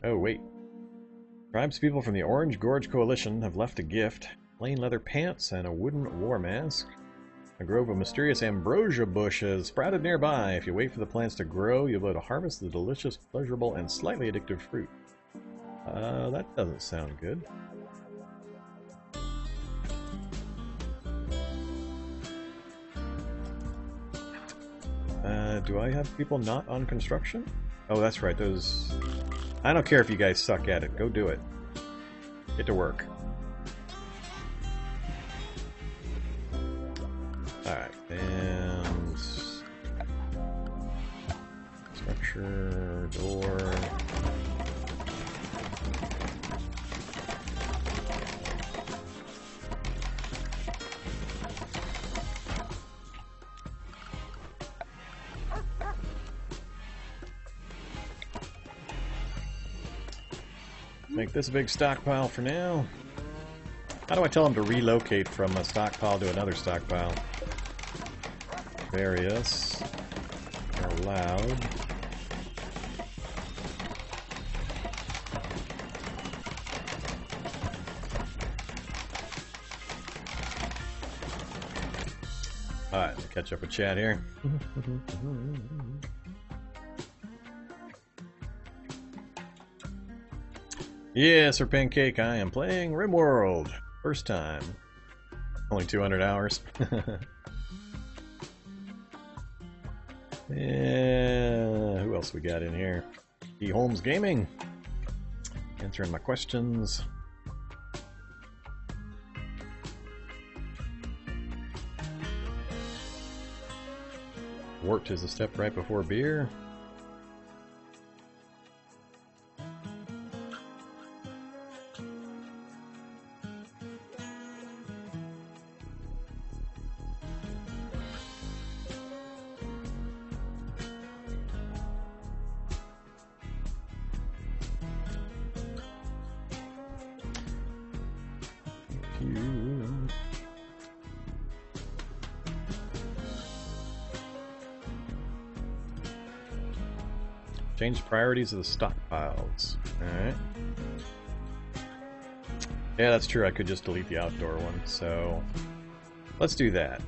Oh, wait. Tribespeople from the Orange Gorge Coalition have left a gift. Plain leather pants and a wooden war mask. A grove of mysterious ambrosia bushes sprouted nearby. If you wait for the plants to grow, you'll be able to harvest the delicious, pleasurable, and slightly addictive fruit. That doesn't sound good. Do I have people not on construction? Oh, that's right, those... I don't care if you guys suck at it. Go do it. Get to work. Alright, and... structure, door... Make this a big stockpile for now. How do I tell them to relocate from a stockpile to another stockpile? Various. Allowed. Alright, let's catch up with chat here. Yeah, Sir Pancake, I am playing Rimworld. First time. Only 200 hours. Yeah, who else we got in here? E. Holmes Gaming. Answering my questions. Wort is a step right before beer. Change priorities of the stockpiles. Alright. Yeah, that's true. I could just delete the outdoor one. So, let's do that.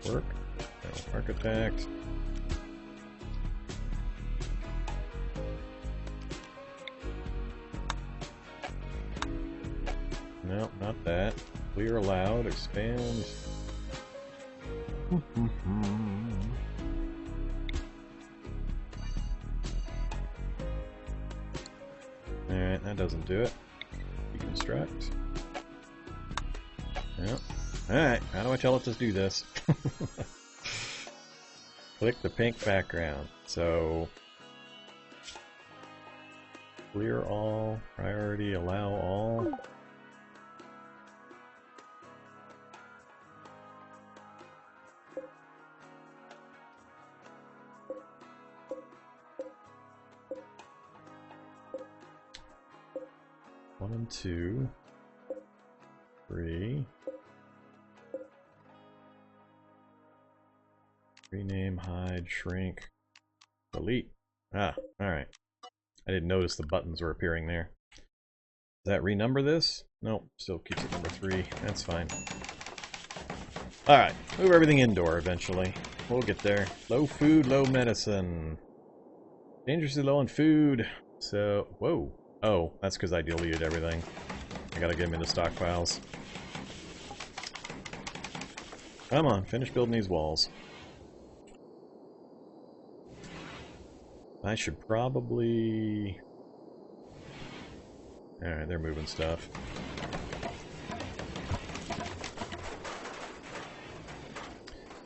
Work. No, architect. No, not that. Clear allowed. Expand. Alright, that doesn't do it. Deconstruct. Yep. Alright, how do I tell it to do this? Click the pink background. So, clear all, priority, allow all. One and two, three. Rename, hide, shrink, delete. Ah, alright. I didn't notice the buttons were appearing there. Does that renumber this? Nope, still keeps it number 3. That's fine. Alright, move everything indoor eventually. We'll get there. Low food, low medicine. Dangerously low on food. So, whoa. Oh, that's because I deleted everything. I gotta get them into stockpiles. Come on, finish building these walls. I should probably... Alright, they're moving stuff.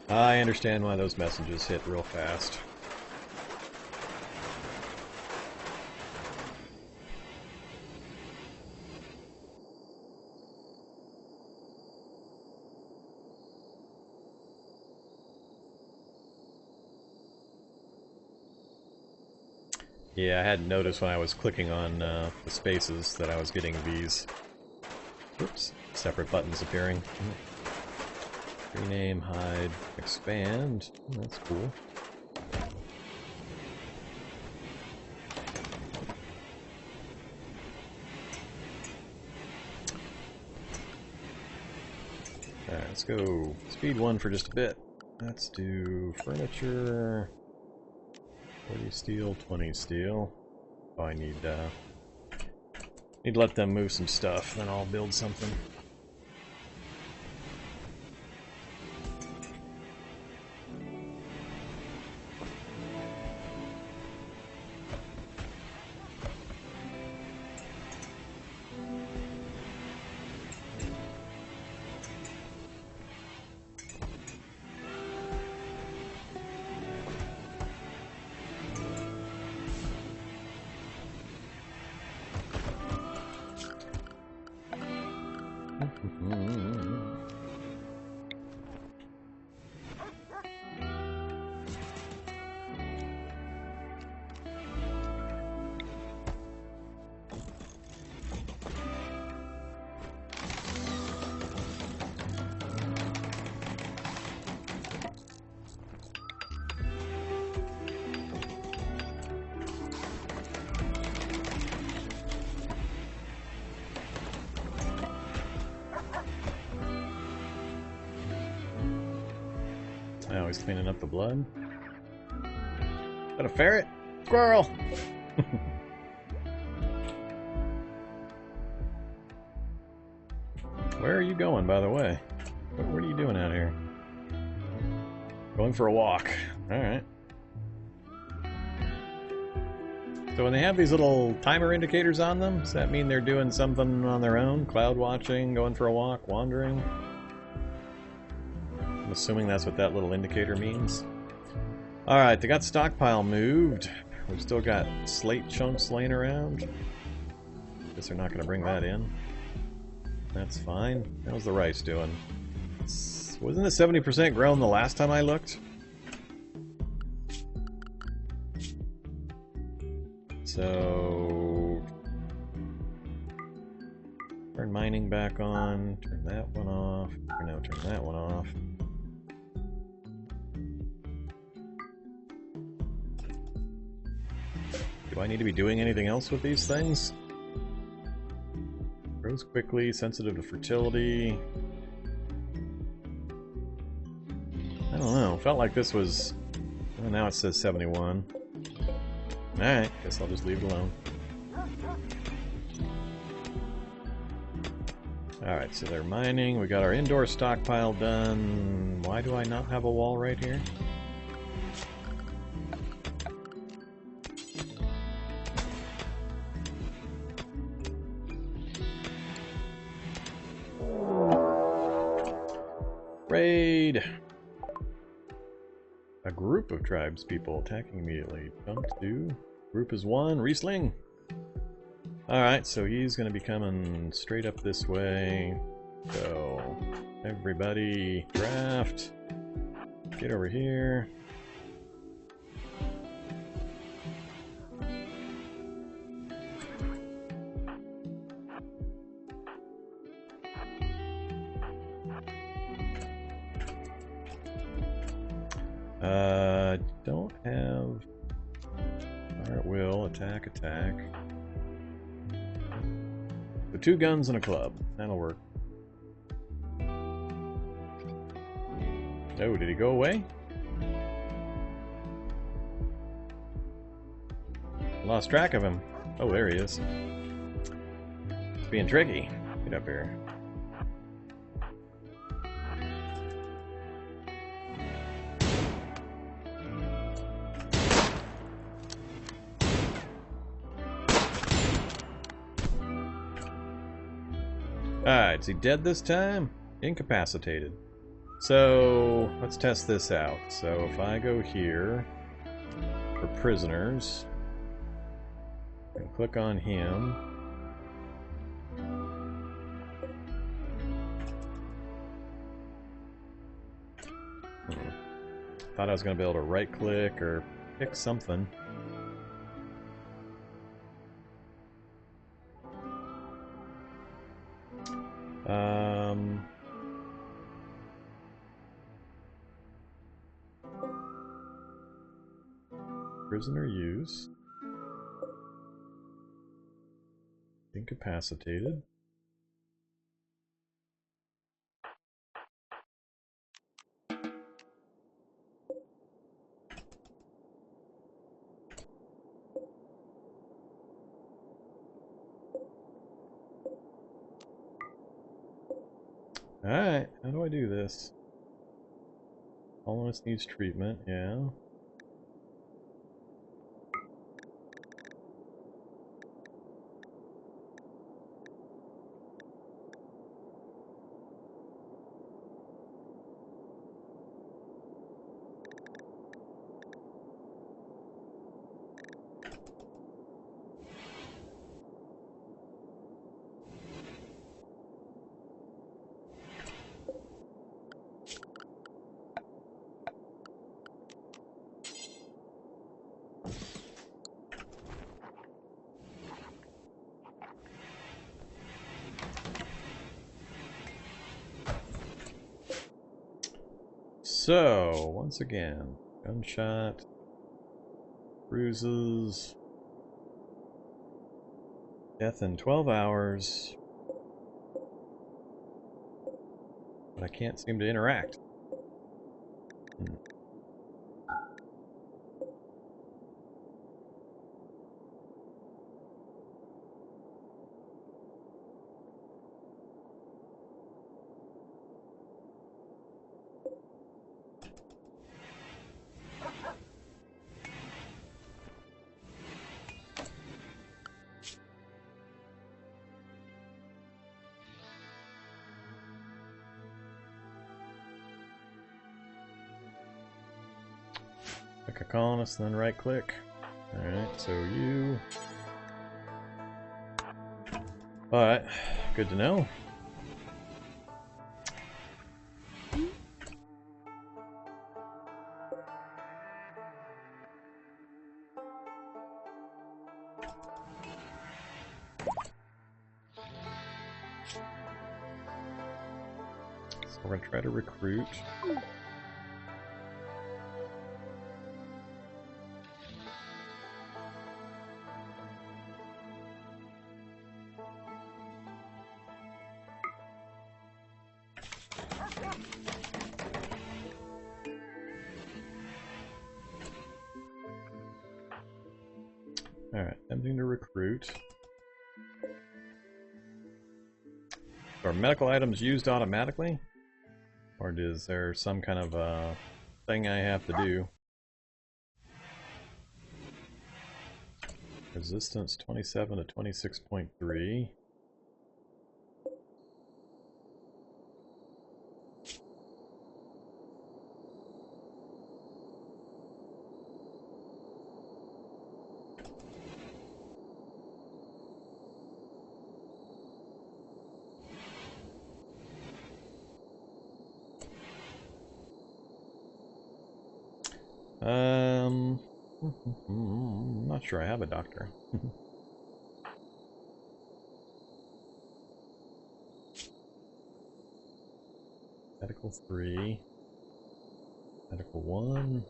I understand why those messages hit real fast. Yeah, I hadn't noticed when I was clicking on the spaces that I was getting these, oops, separate buttons appearing. Rename, hide, expand. Oh, that's cool. Alright, let's go speed 1 for just a bit. Let's do furniture. 40 steel, 20 steel. Oh, I need to let them move some stuff, then I'll build something. Oh, he's cleaning up the blood. Is that a ferret? Squirrel! Where are you going, by the way? What are you doing out here? Going for a walk. Alright. So when they have these little timer indicators on them, does that mean they're doing something on their own? Cloud watching, going for a walk, wandering? I'm assuming that's what that little indicator means. Alright, they got stockpile moved. We've still got slate chunks laying around. Guess they're not going to bring that in. That's fine. How's the rice doing? Wasn't it 70% grown the last time I looked? So... turn mining back on. Turn that one off. Or no, turn that one off. Do I need to be doing anything else with these things? Grows quickly, sensitive to fertility. I don't know, felt like this was... well, now it says 71. Alright, guess I'll just leave it alone. Alright, so they're mining, we got our indoor stockpile done. Why do I not have a wall right here? raid. A group of tribespeople attacking immediately. Jump to. Group is 1. Riesling. Alright, so he's going to be coming straight up this way. So, everybody, draft. Get over here. Don't have fire at will, attack. So 2 guns and a club. That'll work. Oh, did he go away? Lost track of him. Oh, there he is. It's being tricky. Get up here. Alright, is he dead this time? Incapacitated. So, let's test this out. So, if I go here for prisoners, and click on him. Thought I was going to be able to right click or pick something. Prisoner use. Incapacitated. Alright, how do I do this? Colonist needs treatment, yeah. So, once again, gunshot, bruises, death in 12 hours, but I can't seem to interact. Pick a colonist and then right click. Alright, so you. Alright, good to know. So we're gonna try to recruit. Alright, attempting to recruit. Are medical items used automatically? Or is there some kind of thing I have to do? Resistance 27 to 26.3. I'm not sure I have a doctor. Medical 3. Medical 1.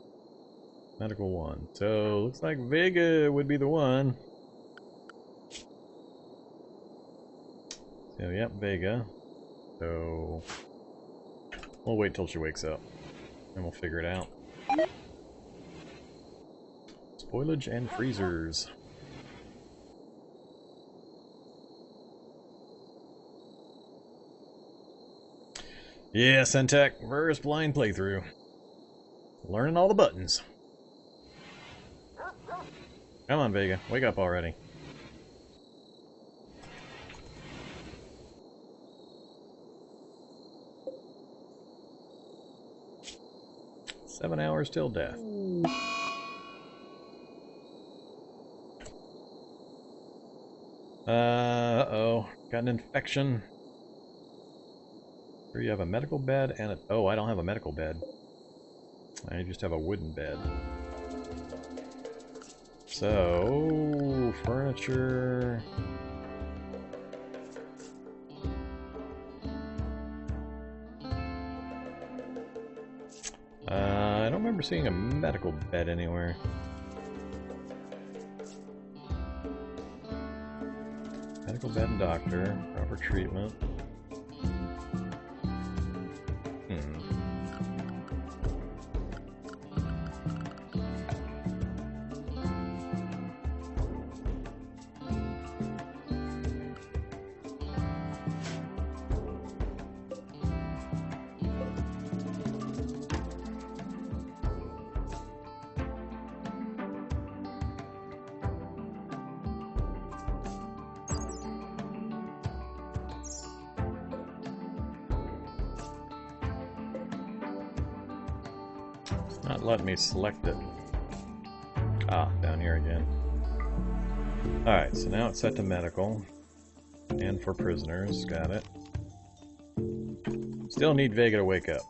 Medical 1. So, looks like Vega would be the one. So, yep, Vega. So, we'll wait till she wakes up. And we'll figure it out. Spoilage and freezers. Yeah, Centec, first blind playthrough. Learning all the buttons. Come on, Vega, wake up already. Seven hours till death. Uh-oh. Got an infection. Here you have a medical bed and a... Oh, I don't have a medical bed. I just have a wooden bed. So... furniture... I don't remember seeing a medical bed anywhere. Medical bed and doctor, proper treatment. Not letting me select it. Ah, down here again. Alright, so now it's set to medical. And for prisoners, got it. Still need Vega to wake up.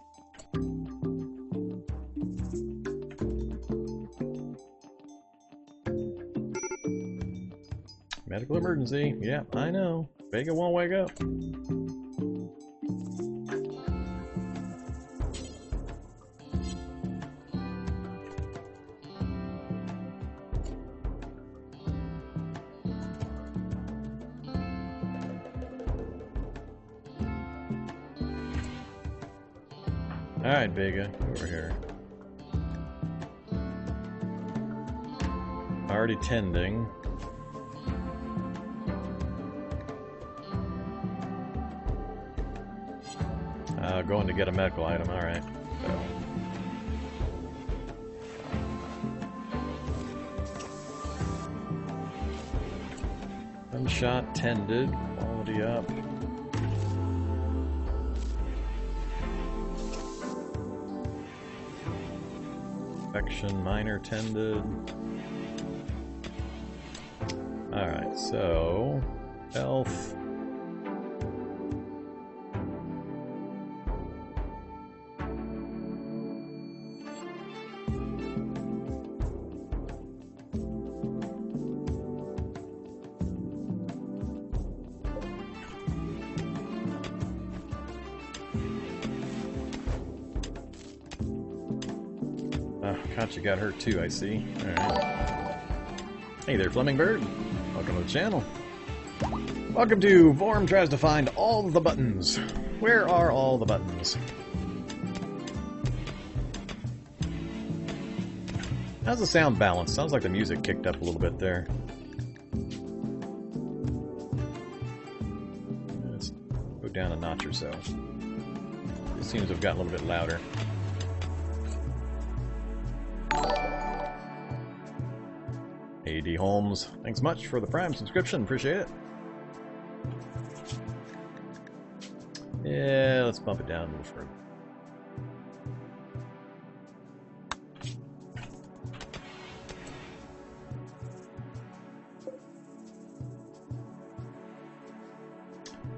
Medical emergency, yeah, I know. Vega won't wake up. Alright, Vega, over here. Already tending. Going to get a medical item, alright. So. Gunshot tended, quality up. Infection, minor tended. Alright, so health. Concha got hurt too, I see. Alright. Hey there, Flemmingbird. Welcome to the channel. Welcome to Vorm tries to find all the buttons. Where are all the buttons? How's the sound balance? Sounds like the music kicked up a little bit there. Let's go down a notch or so. It seems to have gotten a little bit louder. A.D. Holmes, thanks much for the Prime subscription, appreciate it. Yeah, let's bump it down a little further.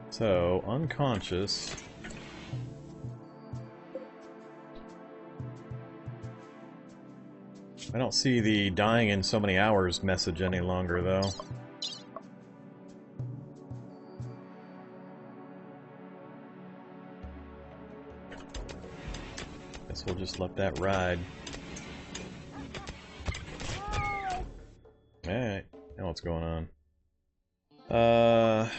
So, unconscious. I don't see the dying in so many hours message any longer, though. Guess we'll just let that ride. Alright, now what's going on?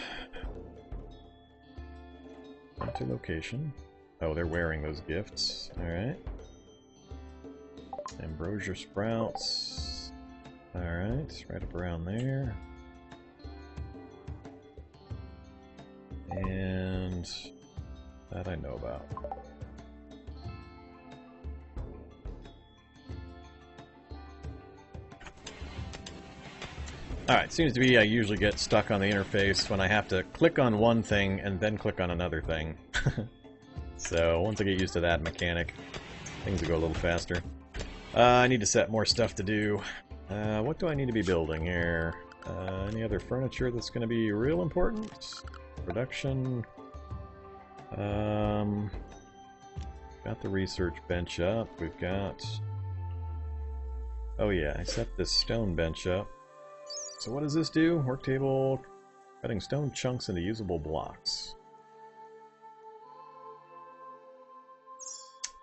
Empty location. Oh, they're wearing those gifts. Alright. Ambrosia sprouts. Alright, right up around there. And that I know about. Alright, seems to be I usually get stuck on the interface when I have to click on one thing and then click on another thing. So once I get used to that mechanic, things will go a little faster. I need to set more stuff to do. What do I need to be building here? Any other furniture that's going to be real important? Production. Got the research bench up. We've got... Oh yeah, I set this stone bench up. So what does this do? Work table, cutting stone chunks into usable blocks.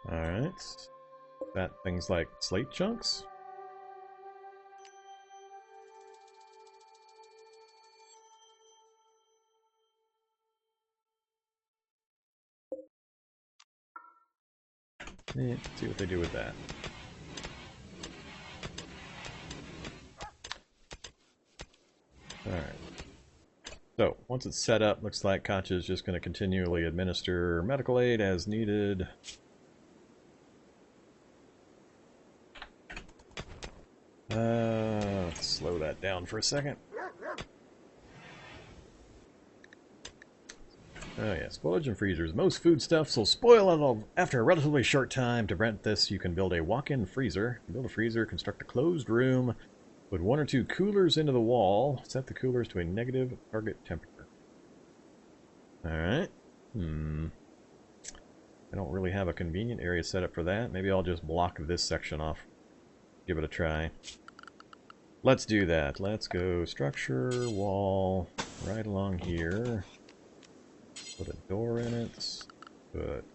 Alright. That things like slate chunks? Yeah, let's see what they do with that. Alright. So, once it's set up, looks like Katja is just going to continually administer medical aid as needed. Let's slow that down for a second. Oh yeah, spoilage and freezers. Most foodstuffs will spoil after a relatively short time. To prevent this, you can build a walk-in freezer. Build a freezer, construct a closed room, put 1 or 2 coolers into the wall. Set the coolers to a negative target temperature. Alright. I don't really have a convenient area set up for that. Maybe I'll just block this section off. Give it a try. Let's do that. Let's go structure, wall, right along here. Put a door in it. Put...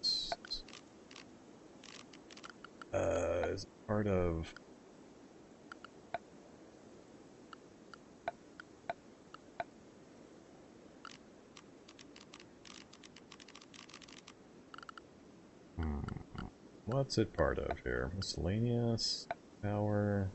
is part of... What's it part of here? Miscellaneous, power...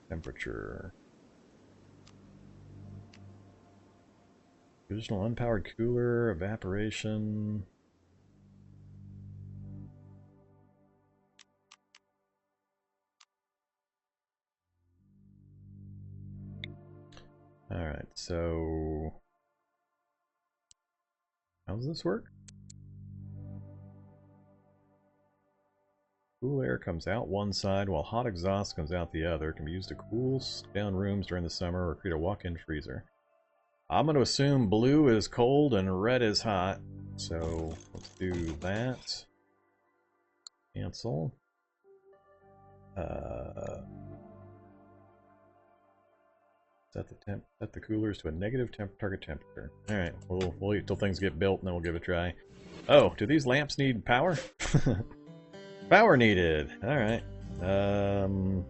Temperature. Additional unpowered cooler, evaporation. Alright, so... how does this work? Cool air comes out one side while hot exhaust comes out the other. It can be used to cool down rooms during the summer or create a walk-in freezer. I'm going to assume blue is cold and red is hot. So let's do that. Cancel. Set the coolers to a negative target temperature. Alright, we'll wait till things get built and then we'll give it a try. Oh, do these lamps need power? Power needed. Alright. We'll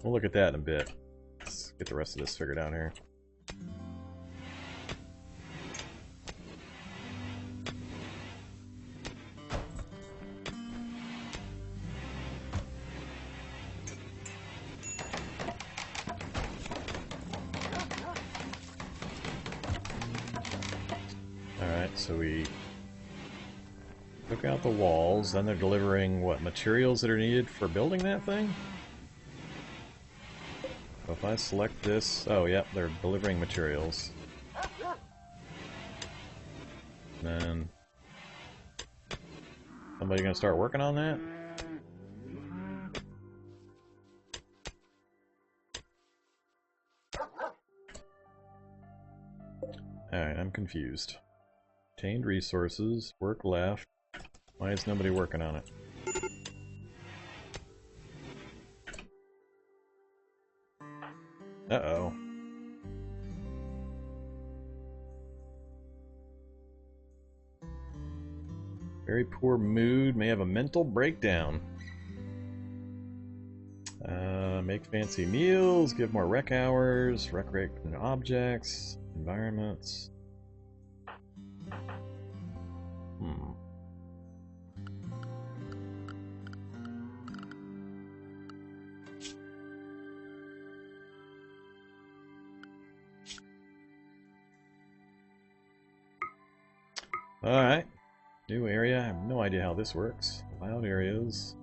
look at that in a bit. Let's get the rest of this figured out here. So we took out the walls, then they're delivering, what, materials that are needed for building that thing? So if I select this, oh yep, they're delivering materials. And then Somebody gonna start working on that? Alright, I'm confused. Obtained resources, work left. Why is nobody working on it? Uh-oh. Very poor mood, may have a mental breakdown. Make fancy meals, give more rec hours, recreate with objects, environments. Alright. New area. I have no idea how this works. Allowed areas.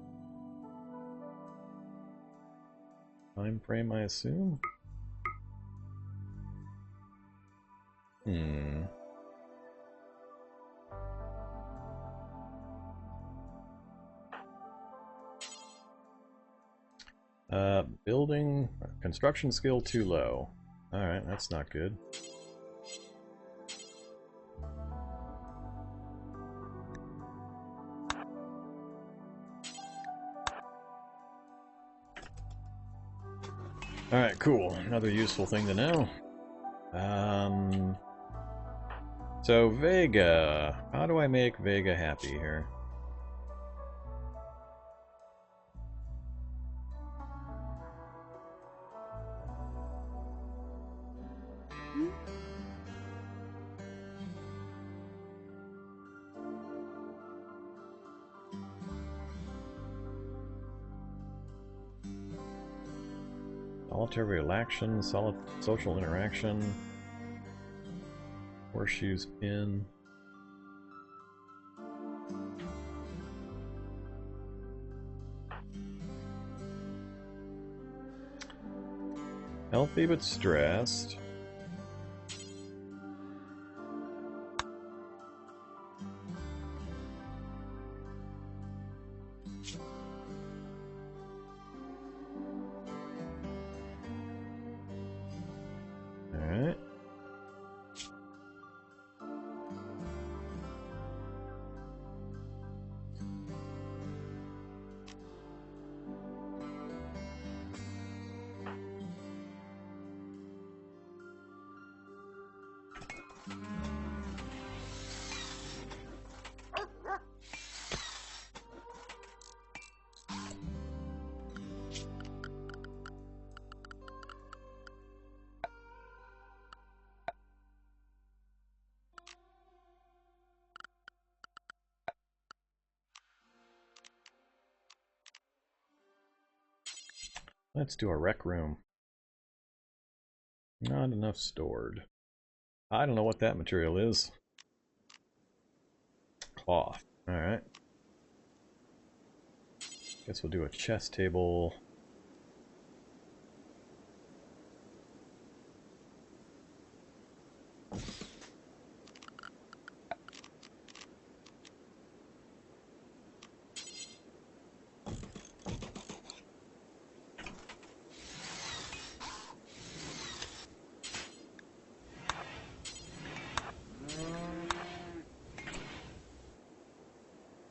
Time frame, I assume? Building. Construction skill too low. Alright, that's not good. Alright, cool. Another useful thing to know. So Vega. How do I make Vega happy here? Solitary relaxation, social interaction, horseshoes pin. Healthy but stressed. Alright. Let's do a rec room. Not enough stored. I don't know what that material is. Cloth. Alright. Guess we'll do a chess table.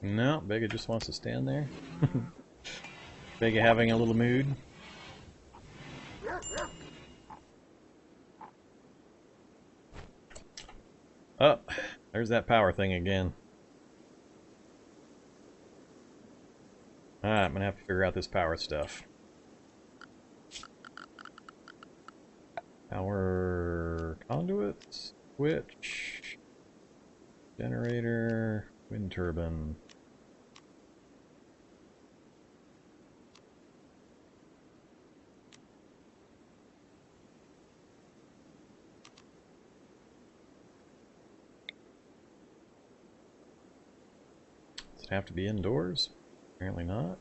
No, Vega just wants to stand there. Vega having a little mood. Oh, there's that power thing again. Alright, I'm gonna have to figure out this power stuff. Power conduits, switch, generator, wind turbine. Does it have to be indoors? Apparently not.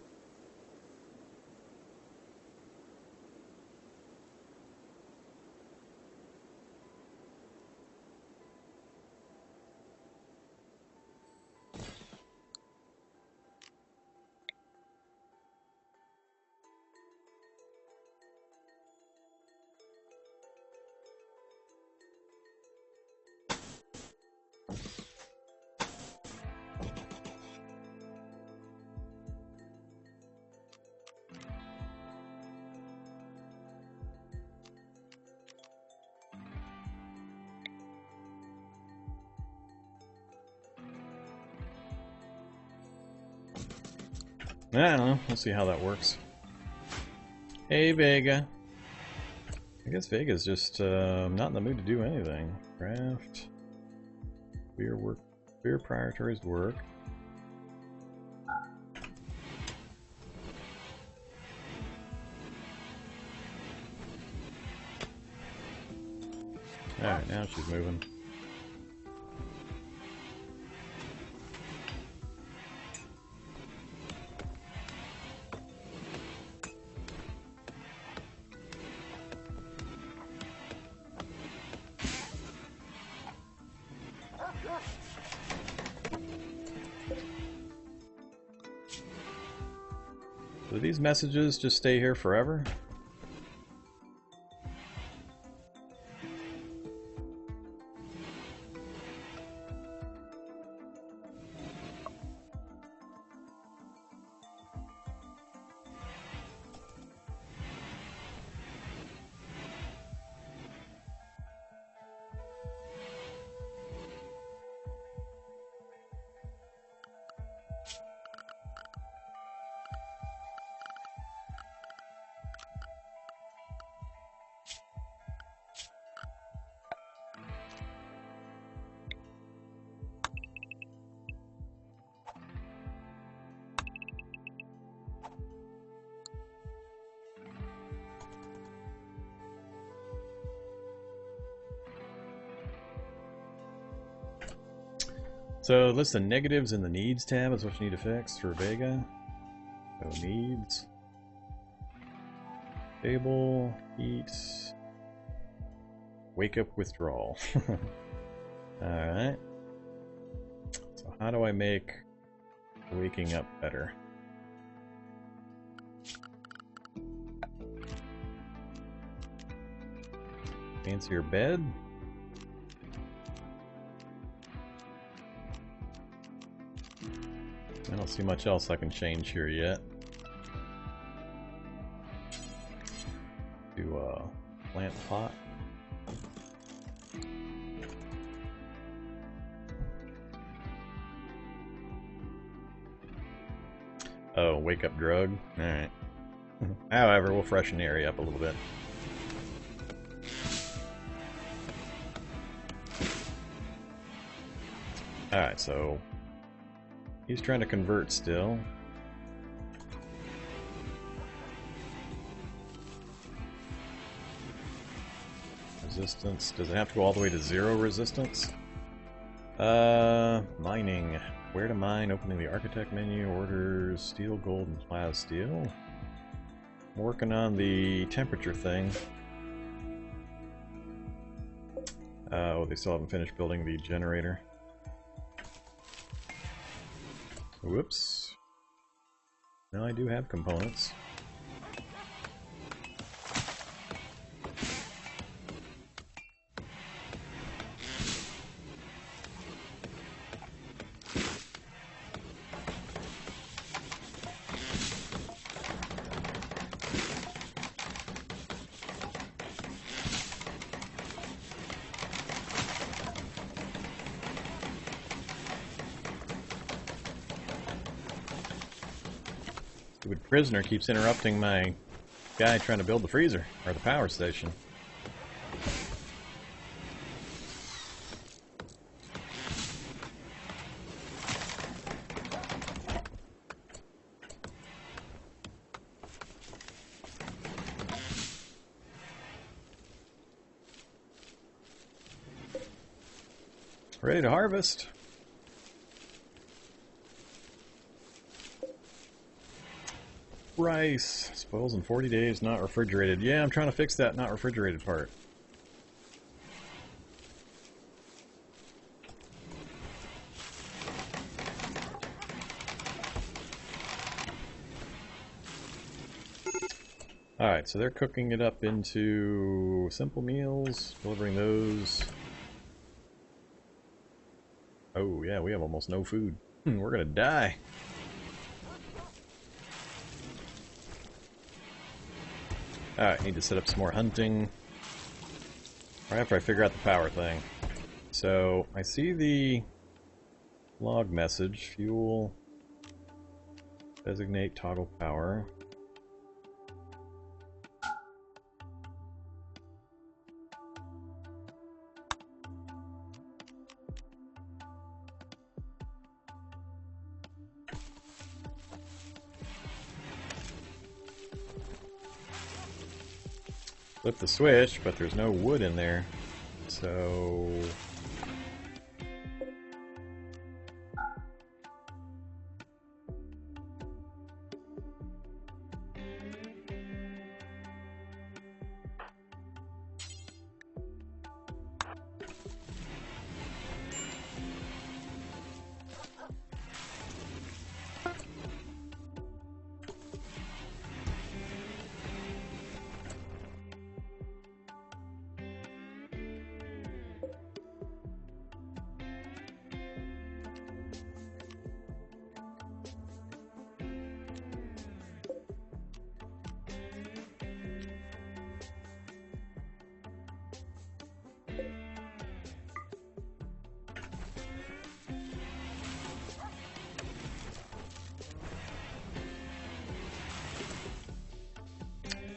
I don't know. We'll see how that works. Hey, Vega. I guess Vega's just not in the mood to do anything. Craft. Clear work. Clear prioritized work. Alright, now she's moving. Do these messages just stay here forever? So list the negatives in the needs tab is what you need to fix for Vega. So needs. Table, heat, wake up withdrawal. Alright. So how do I make waking up better? Fancier bed? I don't see much else I can change here yet. Do a plant pot. Oh, wake up drug? Alright. However, we'll freshen the area up a little bit. Alright, so he's trying to convert still. Resistance. Does it have to go all the way to 0 resistance? Mining. Where to mine? Opening the architect menu. Orders steel, gold, and plasma steel. Working on the temperature thing. Oh, they still haven't finished building the generator. Whoops. Now I do have components. Stupid prisoner keeps interrupting my guy trying to build the freezer, or the power station. Ready to harvest. Rice. Spoils in 40 days, not refrigerated. Yeah, I'm trying to fix that not refrigerated part. Alright, so they're cooking it up into simple meals, delivering those. Oh yeah, we have almost no food. We're gonna die. Alright, need to set up some more hunting. Right after I figure out the power thing. So, I see the log message. Fuel. Designate toggle power. Flip the switch, but there's no wood in there. So...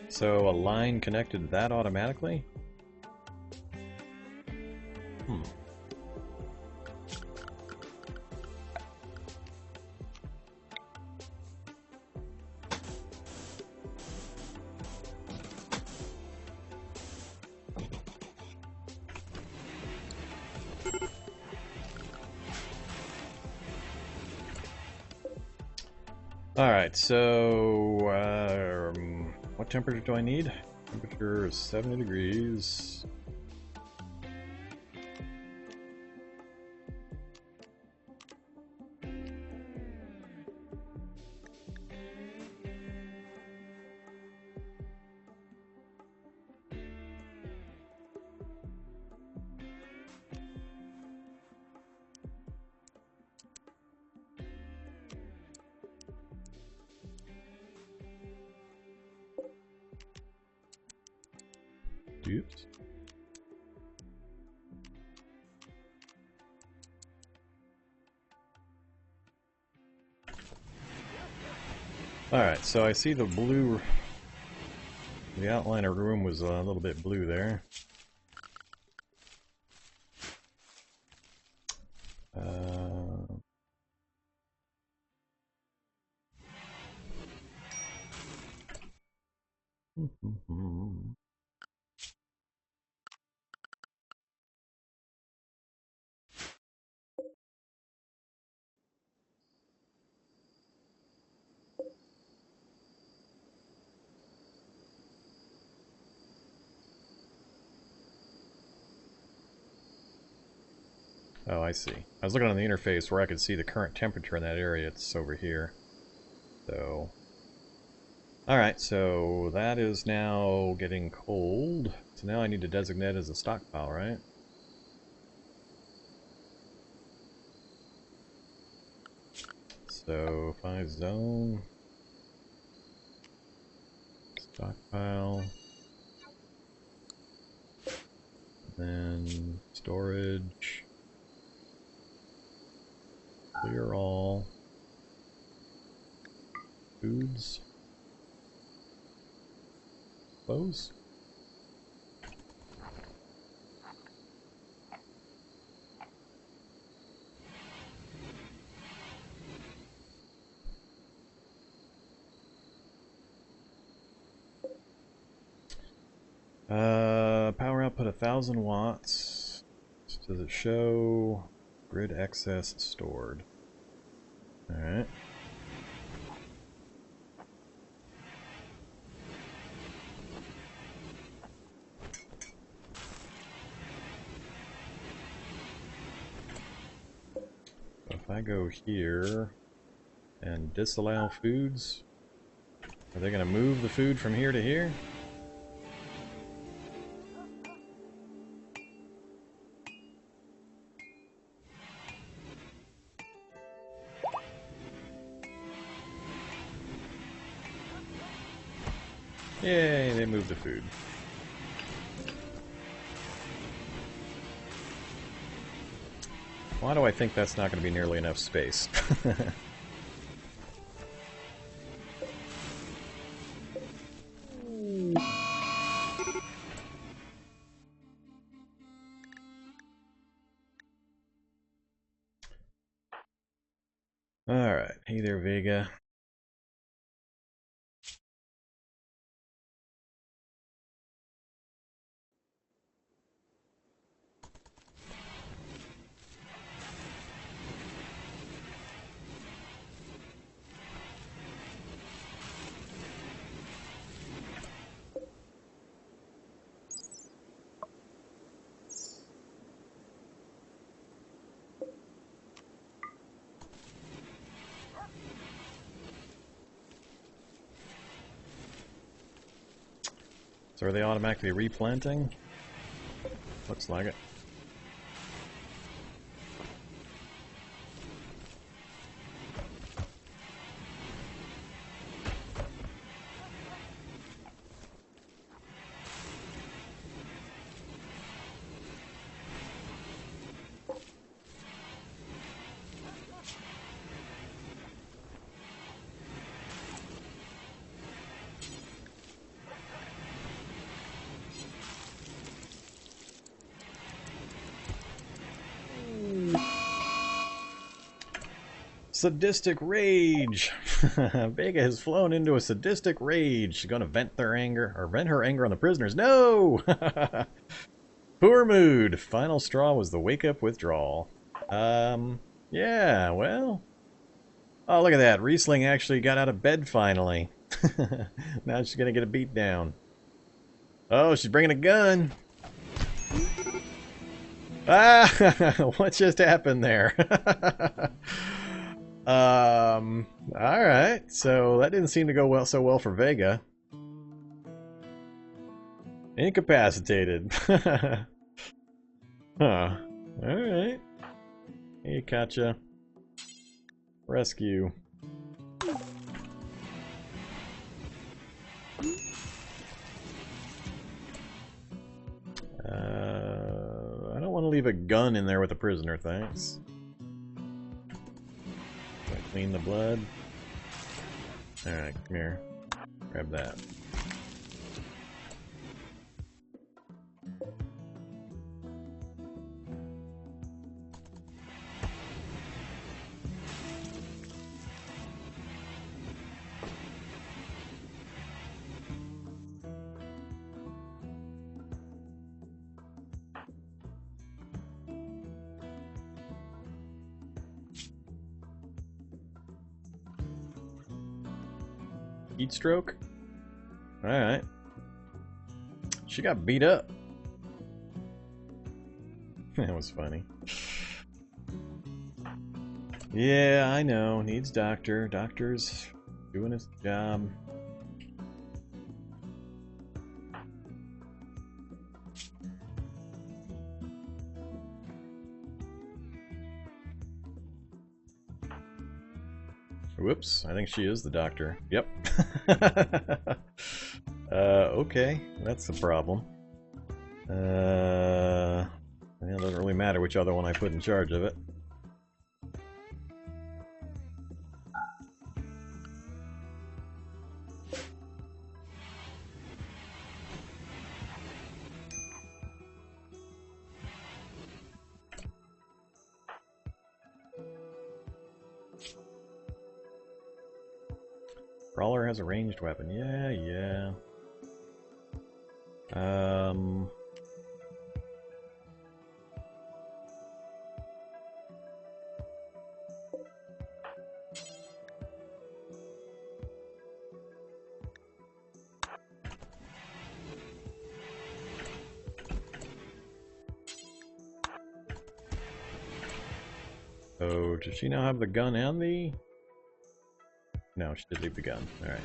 So a line connected to that automatically? Hmm. Alright, so what temperature do I need? Temperature is 70 degrees. Oops. Alright, so I see the blue... The outline of the room was a little bit blue there. Oh, I see. I was looking on the interface where I could see the current temperature in that area. It's over here. So... Alright, so that is now getting cold. So now I need to designate as a stockpile, right? So if I zone... Stockpile... Then storage... Clear all... Foods... Close? Power output 1,000 watts. Does it show grid excess stored? Alright. If I go here and disallow foods, are they going to move the food from here to here? Yay, they moved the food. Why do I think that's not going to be nearly enough space? Hey there, Vega. So are they automatically replanting? Looks like it. Sadistic rage. Vega has flown into a sadistic rage. She's gonna vent their anger, or vent her anger on the prisoners. No! Poor mood. Final straw was the wake-up withdrawal. Yeah, well. Oh, look at that. Riesling actually got out of bed finally. Now she's gonna get a beat down. Oh, she's bringing a gun. Ah, what just happened there? Alright, so that didn't seem to go so well for Vega. Incapacitated. Huh. Alright. Hey, Katja. Rescue. I don't want to leave a gun in there with a prisoner, thanks. Clean the blood. Alright, come here. Grab that. Heat stroke? Alright. She got beat up. That was funny. Yeah, I know. Needs doctor. Doctor's doing his job. Whoops, I think she is the doctor. Yep. Okay, that's the problem. It doesn't really matter which other one I put in charge of it. Brawler has a ranged weapon. Yeah. Oh, does she now have the gun and the... No, she did leave the gun. Alright.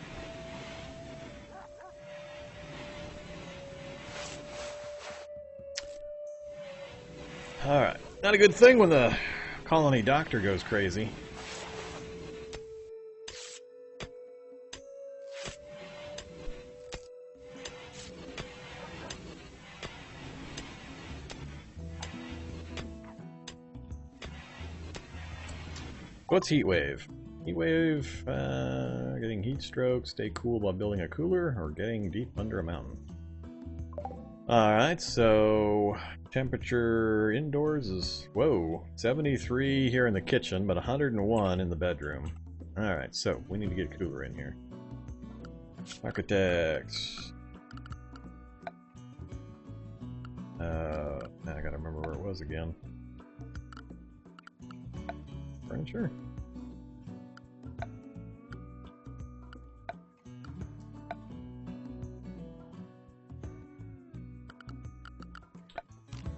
Alright. Not a good thing when the colony doctor goes crazy. What's heat wave? Heat wave, getting heat stroke, stay cool while building a cooler, or getting deep under a mountain. Alright, so temperature indoors is, whoa, 73 here in the kitchen, but 101 in the bedroom. Alright, so we need to get cooler in here. Architects. Now I gotta remember where it was again. Furniture?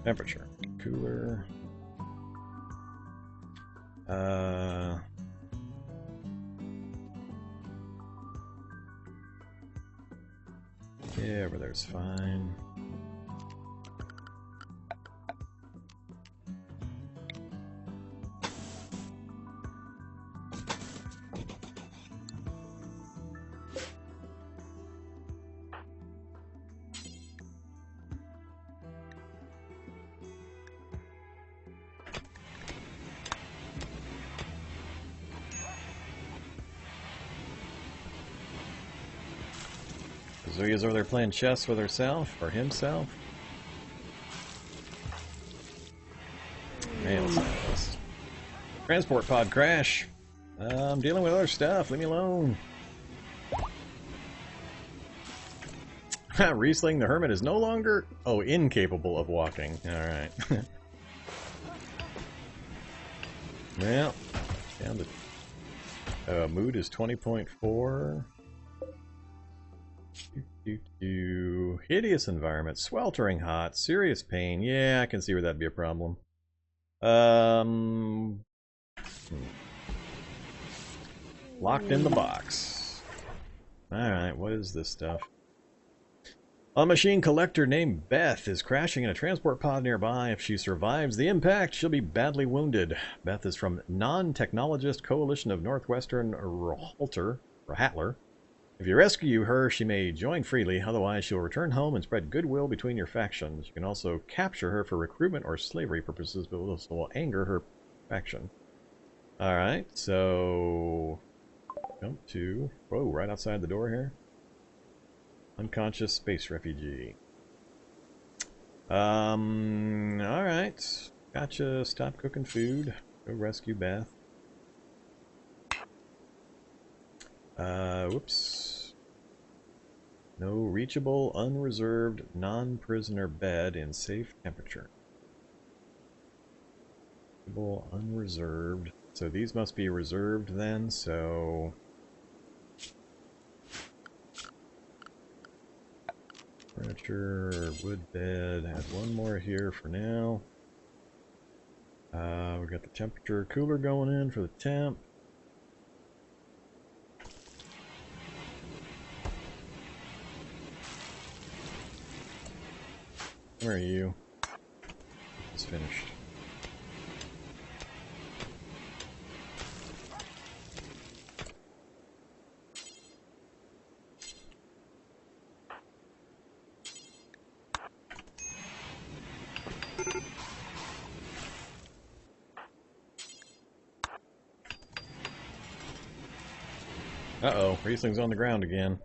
Temperature. Cooler. Yeah, over there's fine. Zuya's over there playing chess with herself, or himself. Man, what's this? Transport pod crash. I'm dealing with other stuff, leave me alone. Riesling the Hermit is no longer, incapable of walking. Alright. Well, down to... mood is 20.4. Hideous environment, sweltering hot, serious pain. Yeah, I can see where that'd be a problem. Locked in the box. Alright, what is this stuff? A machine collector named Beth is crashing in a transport pod nearby. If she survives the impact, she'll be badly wounded. Beth is from Non-Technologist Coalition of Northwestern Rahatler. If you rescue her, she may join freely, otherwise she'll return home and spread goodwill between your factions. You can also capture her for recruitment or slavery purposes, but this will anger her faction. Alright, so... jump to... whoa, right outside the door here. Unconscious space refugee. Alright. Gotcha, stop cooking food. Go rescue Beth. Whoops. No reachable, unreserved, non-prisoner bed in safe temperature. Reachable, unreserved. So these must be reserved then, so... furniture, wood bed. Add one more here for now. We got the temperature cooler going in for the temp. Where are you? It's finished. Uh-oh, Riesling's on the ground again.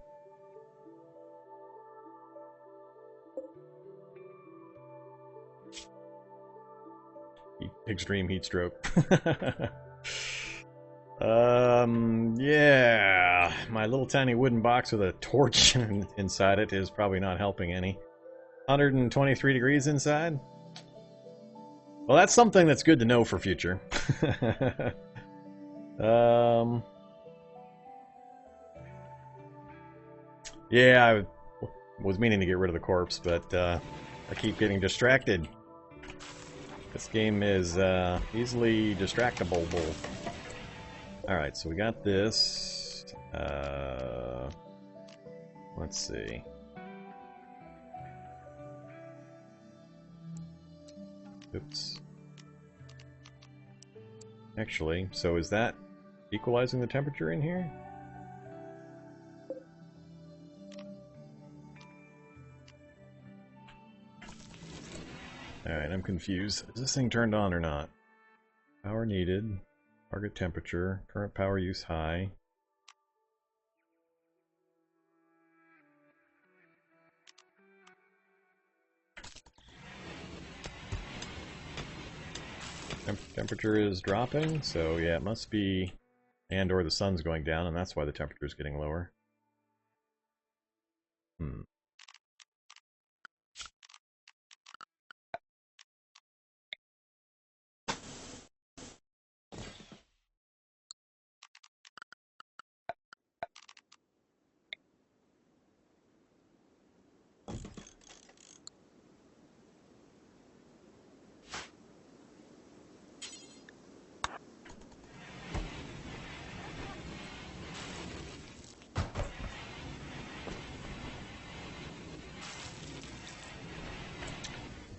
Extreme heat stroke. Yeah. My little tiny wooden box with a torch inside it is probably not helping any. 123 degrees inside? Well, that's something that's good to know for future. Yeah, I was meaning to get rid of the corpse, but I keep getting distracted. This game is easily distractible. Alright, so we got this. Let's see. Oops. Actually, so is that equalizing the temperature in here? Alright, I'm confused. Is this thing turned on or not? Power needed. Target temperature. Current power use high. Temperature is dropping, so yeah, it must be And or the sun's going down, and that's why the temperature is getting lower. Hmm.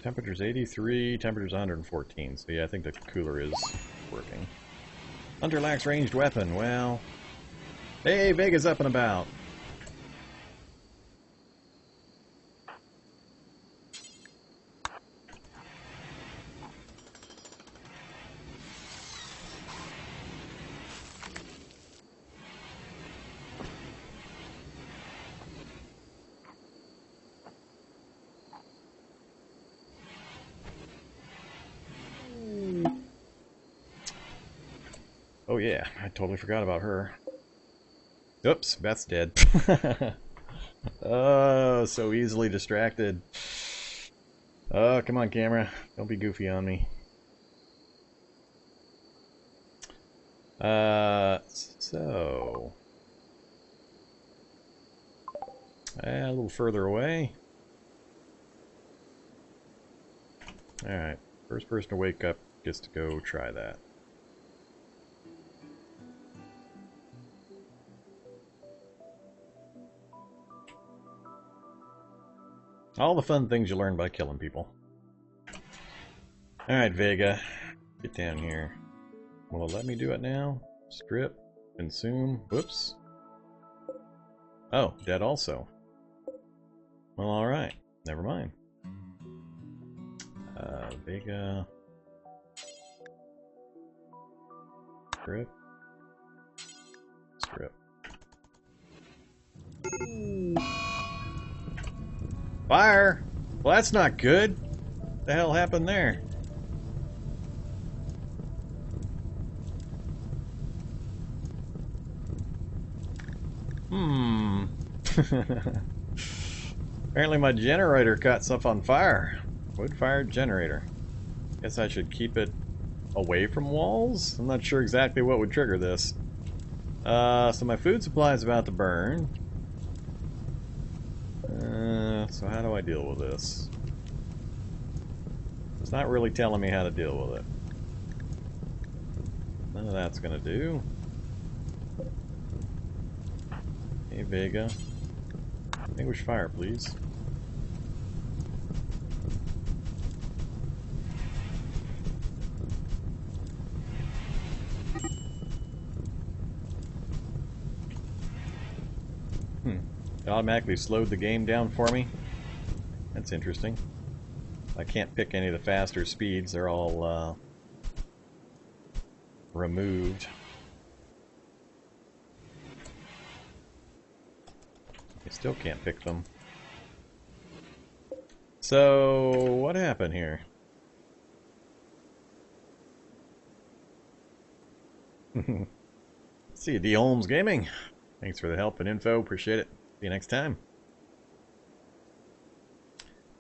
Temperature's 83, temperature's 114, so yeah, I think the cooler is working. Hunter lacks ranged weapon, well... Hey, Vega's up and about! Oh yeah, I totally forgot about her. Oops, Beth's dead. Oh, so easily distracted. Oh, come on, camera. Don't be goofy on me. So... a little further away. Alright, first person to wake up gets to go try that. All the fun things you learn by killing people. Alright, Vega. Get down here. Will it let me do it now? Strip. Consume. Whoops. Oh, dead also. Well, alright. Never mind. Vega. Strip. Strip. Fire! Well, that's not good. What the hell happened there? Apparently my generator caught stuff on fire. Wood-fired generator. Guess I should keep it away from walls? I'm not sure exactly what would trigger this. So my food supply is about to burn. So how do I deal with this? It's not really telling me how to deal with it. None of that's gonna do. Hey, Vega. Extinguish fire, please. It automatically slowed the game down for me. That's interesting. I can't pick any of the faster speeds. They're all removed. I still can't pick them. So, what happened here? See you, D. Holmes Gaming. Thanks for the help and info. Appreciate it. See you next time.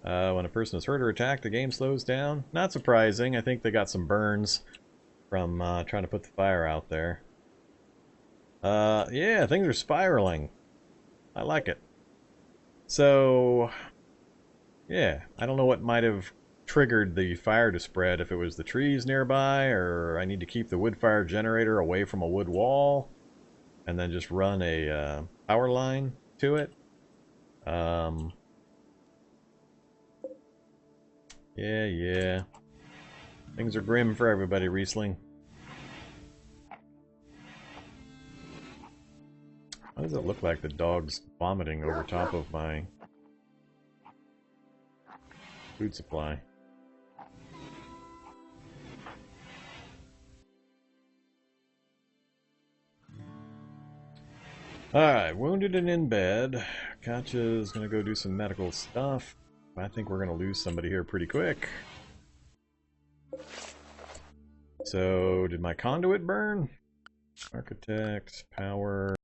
When a person is hurt or attacked, the game slows down. Not surprising. I think they got some burns from trying to put the fire out there. Yeah, things are spiraling. I like it. So, yeah, I don't know what might have triggered the fire to spread, if it was the trees nearby, or I need to keep the wood fire generator away from a wood wall, and then just run a power line to it. Yeah. Things are grim for everybody, Riesling. Why does it look like the dog's vomiting over top of my food supply? Alright, wounded and in bed. Katja's gonna go do some medical stuff. I think we're gonna lose somebody here pretty quick. So, did my conduit burn? Architects, power.